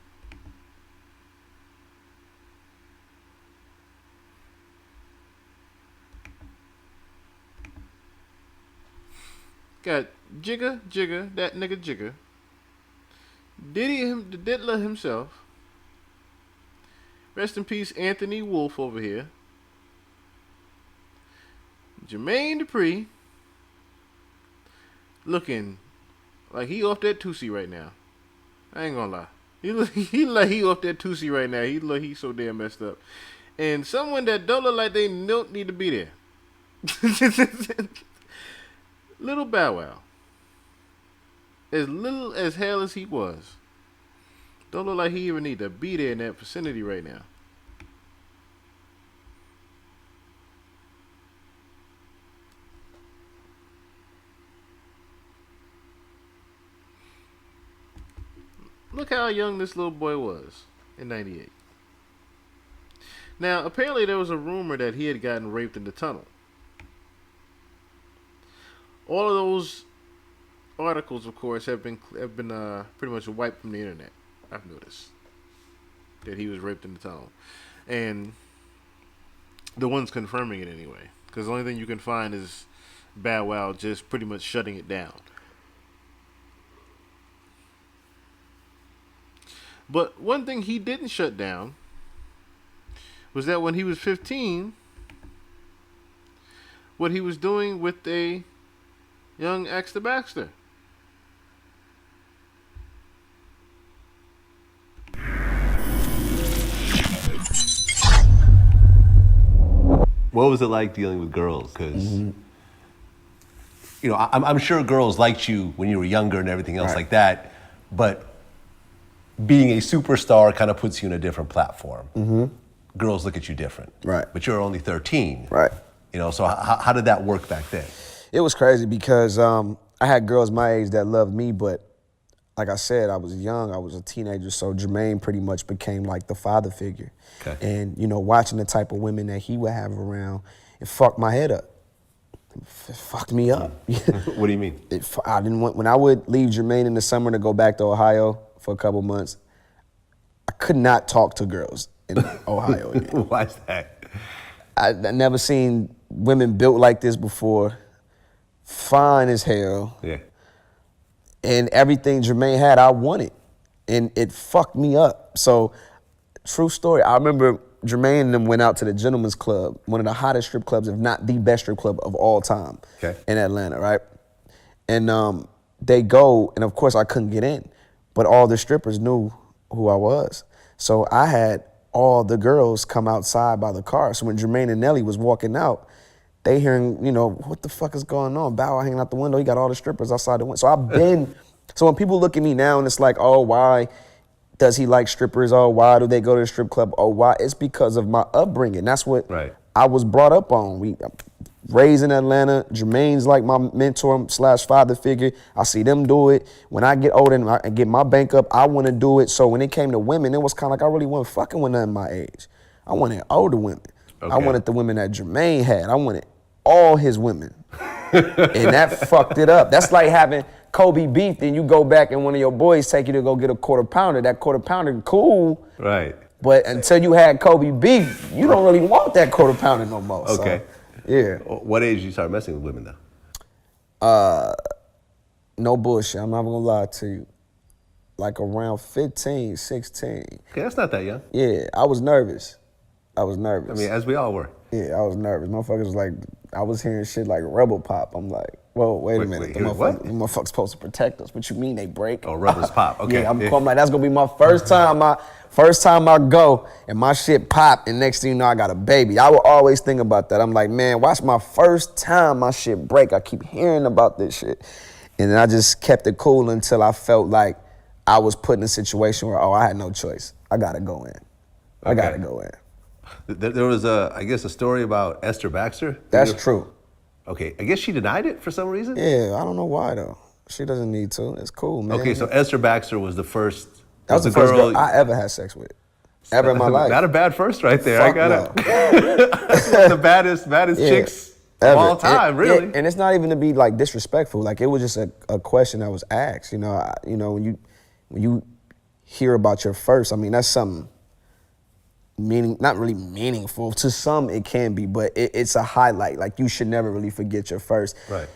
Got Jigga, that nigga Jigga. Diddy, the diddler himself. Rest in peace, Anthony Wolf over here. Jermaine Dupri. Looking like he off that Tootsie right now. I ain't gonna lie. He like he off that Tootsie right now. He look he so damn messed up. And someone that don't look like they don't need to be there. Little Bow Wow. As little as hell as he was. Don't look like he even need to be there in that vicinity right now. Look how young this little boy was in 98. Now, apparently there was a rumor that he had gotten raped in the tunnel. All of those articles, of course, have been pretty much wiped from the internet. I've noticed that he was raped in the tunnel, and the ones confirming it anyway, because the only thing you can find is Bow Wow just pretty much shutting it down. But one thing he didn't shut down was that when he was 15, what he was doing with a young Axter Baxter. What was it like dealing with girls? Because, you know, I'm sure girls liked you when you were younger and everything else like that, but being a superstar kind of puts you in a different platform. Girls look at you different. Right. But you're only 13. Right. You know, so how did that work back then? It was crazy because I had girls my age that loved me, but like I said, I was young, I was a teenager, so Jermaine pretty much became like the father figure. Okay. And, you know, watching the type of women that he would have around, it fucked my head up. It fucked me up. What do you mean? I didn't want, when I would leave Jermaine in the summer to go back to Ohio for a couple months, I could not talk to girls in Ohio again. Why is that? I never seen women built like this before, fine as hell. Yeah. And everything Jermaine had, I wanted. And it fucked me up. So, true story, I remember Jermaine and them went out to the Gentleman's Club, one of the hottest strip clubs, if not the best strip club of all time in Atlanta, right? And they go, and of course I couldn't get in, but all the strippers knew who I was. So I had all the girls come outside by the car. So when Jermaine and Nelly was walking out, they hearing, you know, what the fuck is going on? Bow Wow hanging out the window, he got all the strippers outside the window. So I've been, so when people look at me now and it's like, oh, why does he like strippers? Oh, why do they go to the strip club? Oh, why? It's because of my upbringing. That's what I was brought up on. We raised in Atlanta. Jermaine's like my mentor / father figure. I see them do it. When I get older and I get my bank up, I want to do it. So when it came to women, it was kind of like I really wasn't fucking with nothing my age. I wanted older women. I wanted the women that Jermaine had. I wanted all his women. And that fucked it up. That's like having Kobe beef, then you go back and one of your boys take you to go get a quarter pounder. That quarter pounder, cool. Right. But until you had Kobe beef, you don't really want that quarter pounder no more. Okay. So, yeah. What age did you start messing with women though? No bullshit. I'm not gonna lie to you. like around 15, 16. Okay, that's not that young. Yeah, I was nervous. I was I nervous. mean, as we all were. Yeah, I was nervous. Motherfuckers was like, I was hearing shit like Rebel Pop. I'm like, whoa, wait a minute. The motherfuckers supposed to protect us. What you mean they break? Oh, Rebels Pop. Okay. Yeah, I'm like, that's gonna be my first time. First time I go and my shit pop, and next thing you know, I got a baby. I would always think about that. I'm like, man, watch my first time my shit break. I keep hearing about this shit. And then I just kept it cool until I felt like I was put in a situation where, I had no choice. I gotta go in. I gotta go in. There was, I guess, a story about Esther Baxter. That's true. Okay, I guess she denied it for some reason? Yeah, I don't know why, though. She doesn't need to. It's cool, man. Okay, so Esther Baxter was the first. That was the first girl I ever had sex with. Ever in my life. Not a bad first right there. Fuck I got it. That's one of the baddest chicks of all time, really. And it's not even to be like disrespectful. Like it was just a question that was asked. You know, when you hear about your first, I mean, that's something not really meaningful. To some it can be, but it's a highlight. Like you should never really forget your first. Right.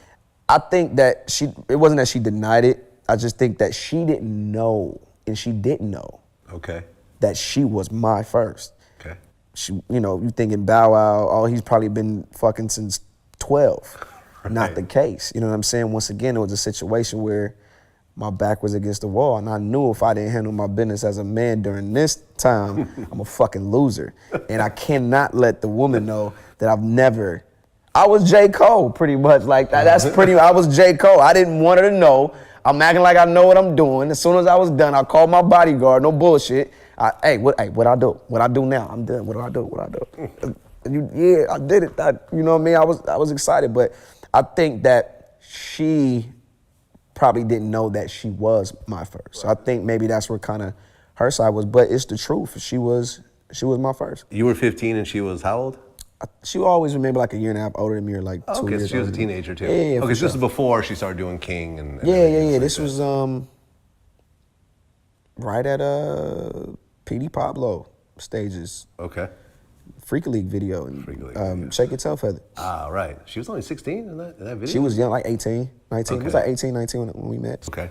I think that it wasn't that she denied it. I just think that she didn't know. And she didn't know that she was my first. Okay. She, you thinking Bow Wow, he's probably been fucking since 12. Right. Not the case. You know what I'm saying? Once again, it was a situation where my back was against the wall, and I knew if I didn't handle my business as a man during this time, I'm a fucking loser. And I cannot let the woman know that I was J. Cole, pretty much. Like, I was J. Cole. I didn't want her to know. I'm acting like I know what I'm doing. As soon as I was done, I called my bodyguard, no bullshit. What I do? What I do now? I'm done. What do I do? Yeah, I did it. You know what I mean? I was excited, but I think that she probably didn't know that she was my first. So I think maybe that's where kind of her side was, but it's the truth. She was my first. You were 15 and she was how old? She always maybe like a year and a half older than me, or like 2 years. So she was a teenager too. Yeah. Okay, so this is before she started doing King and yeah. This was right at PD Pablo stages. Okay. Freak League video and Shake It Tail Feather. Ah, right. She was only 16 in that video? She was young, like 18, 19. It was like 18, 19 when we met. Okay.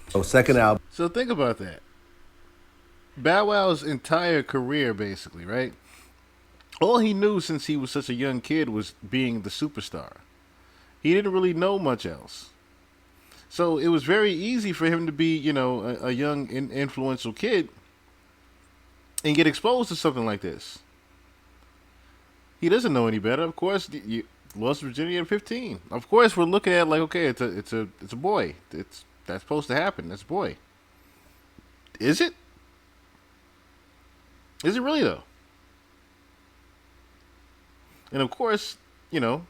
So second album. So think about that. Bow Wow's entire career, basically, right? All he knew since he was such a young kid was being the superstar. He didn't really know much else. So it was very easy for him to be, a young, influential kid and get exposed to something like this. He doesn't know any better. Of course, you lost virginity at 15. Of course, we're looking at it like, okay, it's a boy. That's supposed to happen. That's a boy. Is it? Is it really, though? And of course,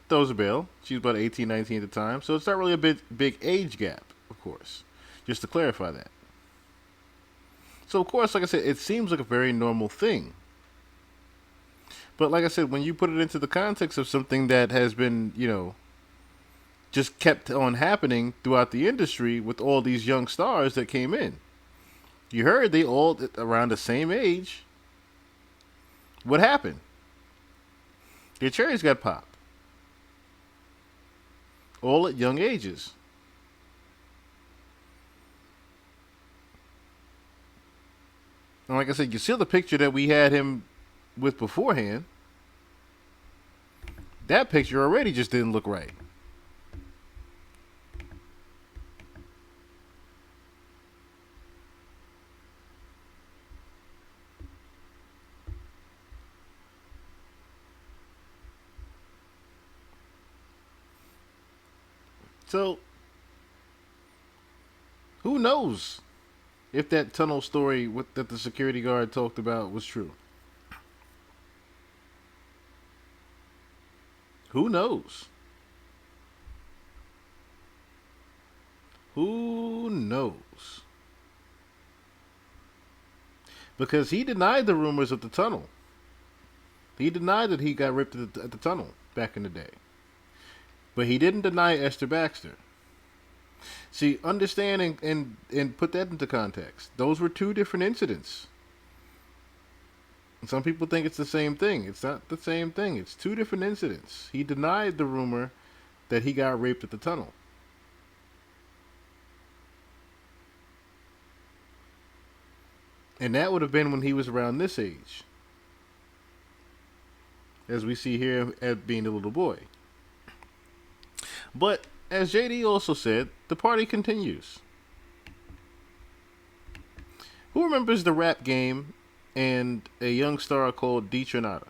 throws a bail. She's about 18, 19 at the time. So it's not really a big age gap, of course. Just to clarify that. So, of course, like I said, it seems like a very normal thing. But like I said, when you put it into the context of something that has been, just kept on happening throughout the industry with all these young stars that came in. You heard they all around the same age. What happened? Their cherries got popped. All at young ages. And like I said, you see the picture that we had him with beforehand. That picture already just didn't look right. So, who knows if that tunnel story that the security guard talked about was true? Who knows? Who knows? Because he denied the rumors of the tunnel. He denied that he got ripped at the tunnel back in the day. But he didn't deny Esther Baxter. See, understand and put that into context. Those were two different incidents. Some people think it's the same thing. It's not the same thing. It's two different incidents. He denied the rumor that he got raped at the tunnel. And that would have been when he was around this age. As we see here as being a little boy. But, as JD also said, the party continues. Who remembers the rap game and a young star called d.tronada?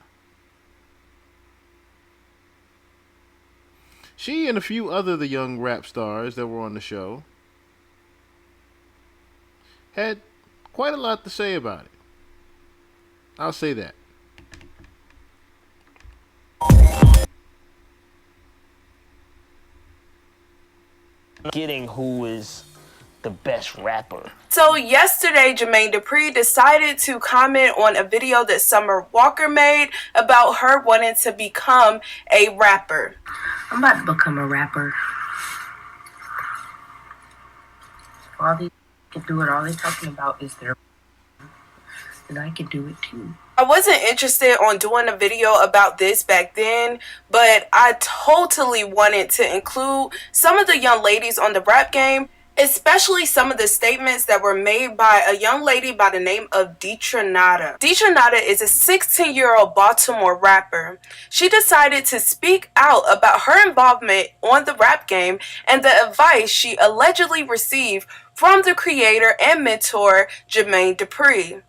She and a few other the young rap stars that were on the show had quite a lot to say about it. I'll say that. Getting who is the best rapper. So yesterday, Jermaine Dupri decided to comment on a video that Summer Walker made about her wanting to become a rapper. I'm about to become a rapper. All these can do it. All they're talking about is their... And I can do it too. I wasn't interested on doing a video about this back then, but I totally wanted to include some of the young ladies on the rap game, especially some of the statements that were made by a young lady by the name of d.tronada. d.tronada is a 16-year-old Baltimore rapper. She decided to speak out about her involvement on the rap game and the advice she allegedly received from the creator and mentor Jermaine Dupri.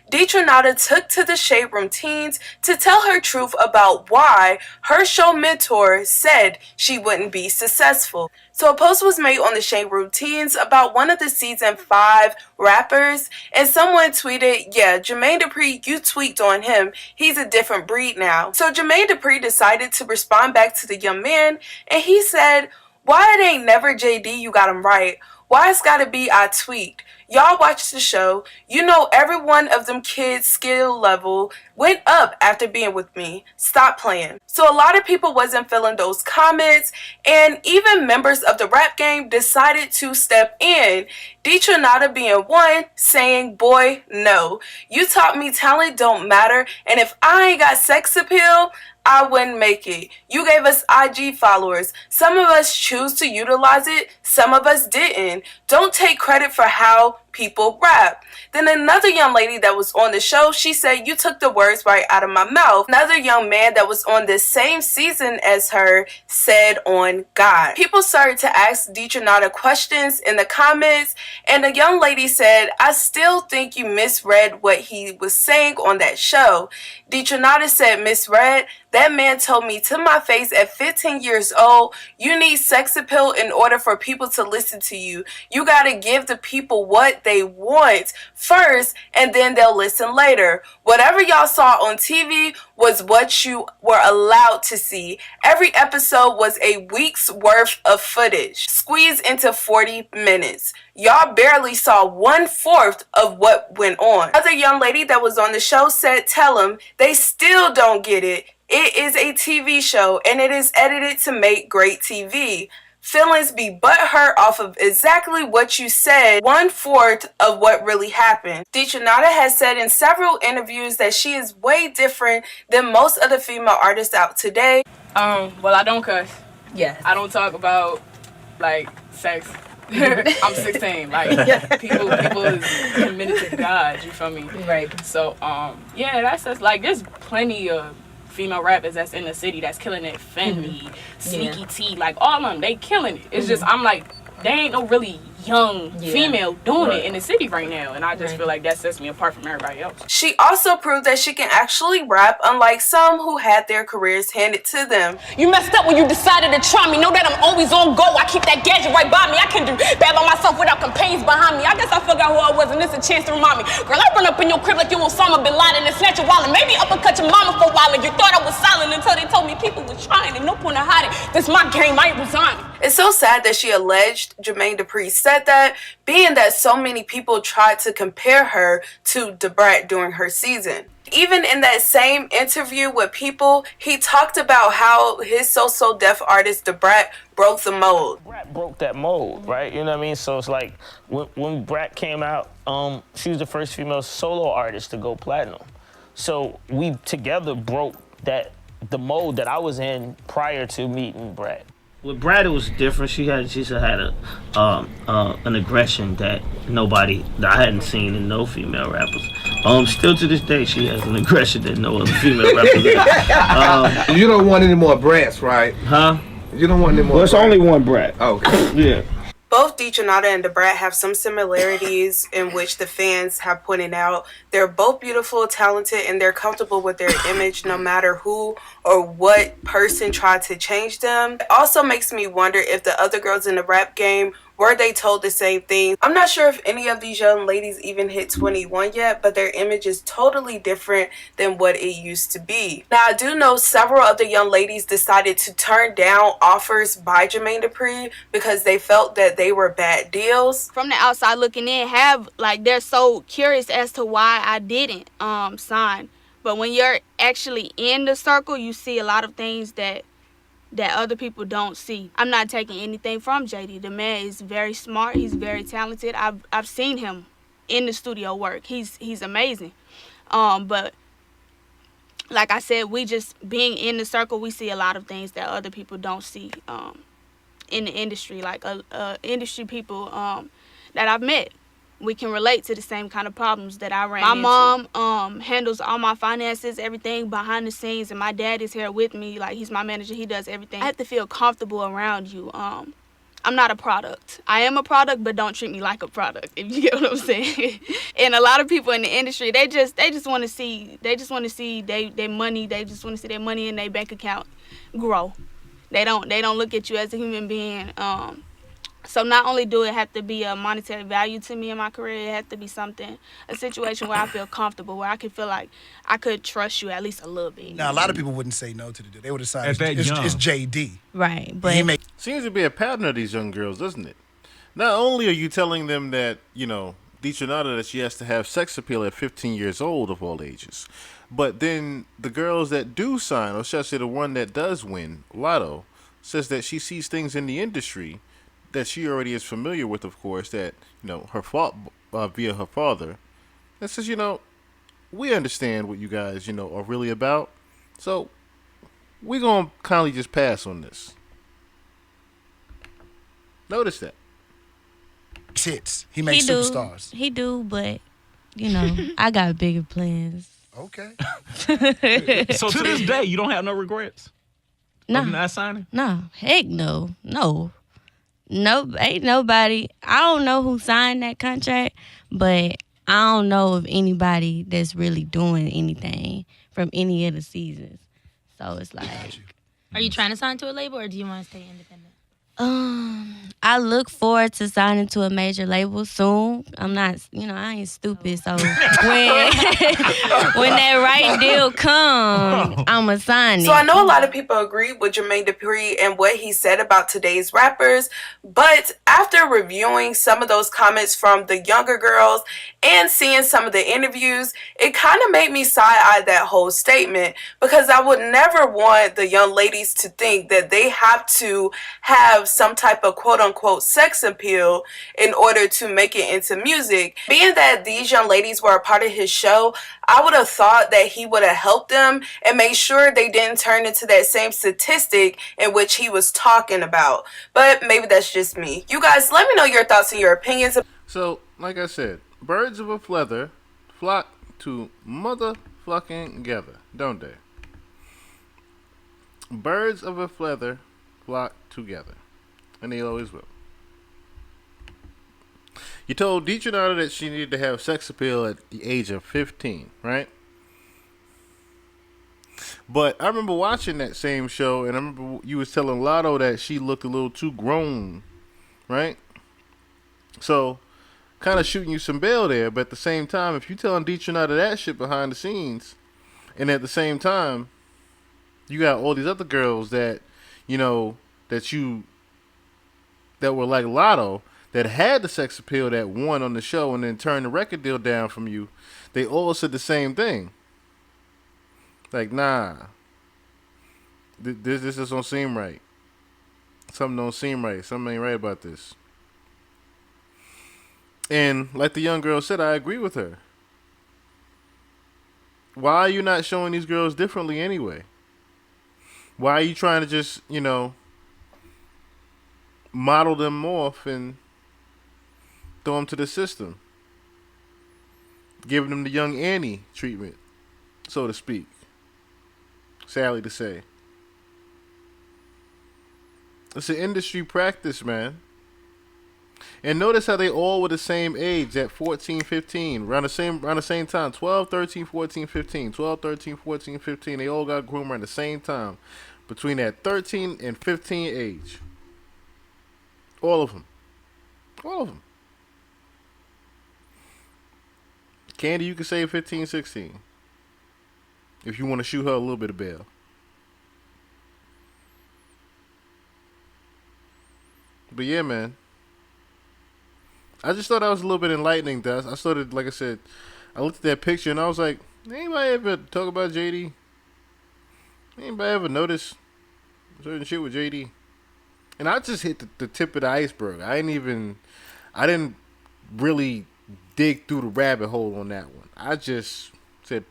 d.tronada took to the Shade Room teens to tell her truth about why her show mentor said she wouldn't be successful. So a post was made on the Shade Room teens about one of the season 5 rappers, and someone tweeted, "Yeah, Jermaine Dupri, you tweaked on him. He's a different breed now." So Jermaine Dupri decided to respond back to the young man, and he said, "Why it ain't never JD you got him right? Why it's gotta be I tweaked? Y'all watch the show. You know every one of them kids' skill level went up after being with me. Stop playing." So a lot of people wasn't feeling those comments, and even members of the rap game decided to step in. d.tronada being one, saying, "Boy, no. You taught me talent don't matter, and if I ain't got sex appeal, I wouldn't make it. You gave us IG followers. Some of us choose to utilize it, some of us didn't. Don't take credit for how people rap." Then another young lady that was on the show, she said, "You took the words right out of my mouth." Another young man that was on the same season as her said on God. People started to ask d.tronada questions in the comments, and the young lady said, "I still think you misread what he was saying on that show." d.tronada said, "Misread? That man told me to my face at 15 years old, you need sex appeal in order for people to listen to you. You gotta give the people what they want first, and then they'll listen later. Whatever y'all saw on TV was what you were allowed to see. Every episode was a week's worth of footage, squeezed into 40 minutes. Y'all barely saw 1/4 of what went on." Another young lady that was on the show said, "Tell them they still don't get it. It is a TV show and it is edited to make great TV. Feelings be butthurt off of exactly what you said, 1/4 of what really happened." d.tronada has said in several interviews that she is way different than most of the female artists out today. Well, I don't cuss. Yes. I don't talk about, like, sex. I'm 16. Like, people is committed to God, you feel me? Right. So, yeah, that's just, like, there's plenty of female rappers that's in the city that's killing it. Fendi, Sneaky T, like, all of them, they killing it. It's just, I'm like, they ain't no really young female doing it in the city right now, and I just feel like that sets me apart from everybody else. She also proved that she can actually rap, unlike some who had their careers handed to them. "You messed up when you decided to try me. Know that I'm always on go. I keep that gadget right by me. I can do bad by myself without campaigns behind me. I guess I forgot who I was, and this a chance to remind me. Girl, I run up in your crib like you Osama bin Laden and snatch your wallet. Maybe uppercut your mama for a while, and you thought I was silent until they told me people was trying. And no point in hiding. This my game. I ain't resigning." It's so sad that she alleged Jermaine Dupri said that, being that so many people tried to compare her to b.l.a.c during her season. Even in that same interview with People, he talked about how his so-so deaf artist b.l.a.c broke the mold. Brat broke that mold, right? You know what I mean? So it's like when Brat came out, she was the first female solo artist to go platinum. So we together broke the mold that I was in prior to meeting Brat. With Brad, it was different. She just had a an aggression that I hadn't seen in no female rappers. Still to this day, she has an aggression that no other female rappers have. You don't want any more brats, right? Huh? You don't want any more. Well, it's only one Brad. Okay. Yeah. Both D-Tronada and Da Brat have some similarities in which the fans have pointed out. They're both beautiful, talented, and they're comfortable with their image no matter who or what person tried to change them. It also makes me wonder if the other girls in the rap game, were they told the same thing? I'm not sure if any of these young ladies even hit 21 yet, but their image is totally different than what it used to be. Now, I do know several of the young ladies decided to turn down offers by Jermaine Dupri because they felt that they were bad deals. From the outside looking in, they're so curious as to why I didn't sign. But when you're actually in the circle, you see a lot of things that other people don't see. I'm not taking anything from JD. The man is very smart. He's very talented. I've seen him in the studio work. He's amazing. But like I said, we just being in the circle, we see a lot of things that other people don't see in the industry. Like industry people that I've met. We can relate to the same kind of problems that I ran into. My mom handles all my finances, everything behind the scenes, and my dad is here with me. Like, he's my manager. He does everything. I have to feel comfortable around you. I'm not a product. I am a product, but don't treat me like a product, if you get what I'm saying. And a lot of people in the industry, they just want to see their money. They just want to see their money in their bank account grow. They don't look at you as a human being. So not only do it have to be a monetary value to me in my career, it has to be a situation where I feel comfortable, where I can feel like I could trust you at least a little bit. Now, a lot of people wouldn't say no to the deal. They would decide it's young. JD. Right, but seems to be a pattern of these young girls, doesn't it? Not only are you telling them that, D-Tronada, that she has to have sex appeal at 15 years old of all ages, but then the girls that do sign, or should I say the one that does win, Lotto, says that she sees things in the industry that she already is familiar with, of course, that, her fault via her father, that says, we understand what you guys, are really about. So we're going to kindly just pass on this. Notice that. Hits. He makes superstars. He do, but, I got bigger plans. Okay. So to this day, you don't have no regrets? No. Of not signing? No. Heck no. No. No, ain't nobody. I don't know who signed that contract, but I don't know of anybody that's really doing anything from any of the seasons. So it's like. Are you trying to sign to a label, or do you want to stay independent? I look forward to signing to a major label soon. I'm not, I ain't stupid. So when that right deal comes, I'ma sign it. So I know a lot of people agree with Jermaine Dupri and what he said about today's rappers, but after reviewing some of those comments from the younger girls and seeing some of the interviews, it kind of made me side-eye that whole statement, because I would never want the young ladies to think that they have to have some type of quote-unquote sex appeal in order to make it into music. Being that these young ladies were a part of his show, I would have thought that he would have helped them and made sure they didn't turn into that same statistic in which he was talking about. But maybe that's just me. You guys, let me know your thoughts and your opinions. So, like I said, birds of a feather flock to motherfucking gather, don't they? Birds of a feather flock together. And they always will. You told D-Tronada that she needed to have sex appeal at the age of 15, right? But I remember watching that same show, and I remember you was telling Lotto that she looked a little too grown, right? So, kind of shooting you some bail there, but at the same time, if you telling D-Tronada that shit behind the scenes, and at the same time, you got all these other girls that, that were like Lotto, that had the sex appeal that won on the show and then turned the record deal down from you, they all said the same thing. Like, nah, this just don't seem right. Something don't seem right. Something ain't right about this. And like the young girl said, I agree with her. Why are you not showing these girls differently anyway? Why are you trying to just, model them off and throw them to the system, giving them the young Annie treatment, so to speak. Sadly to say. It's an industry practice, man. And notice how they all were the same age at 14, 15, around the same time. 12, 13, 14, 15. 12, 13, 14, 15. They all got groomed around the same time. Between that 13 and 15 age. All of them. All of them. Kandi, you can say 15, 16. If you want to shoot her a little bit of bail. But yeah, man. I just thought that was a little bit enlightening. I started, like I said, I looked at that picture and I was like, anybody ever talk about JD? Anybody ever notice certain shit with JD? And I just hit the tip of the iceberg. I didn't really dig through the rabbit hole on that one. I just said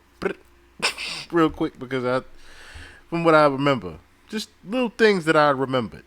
real quick because from what I remember, just little things that I remembered.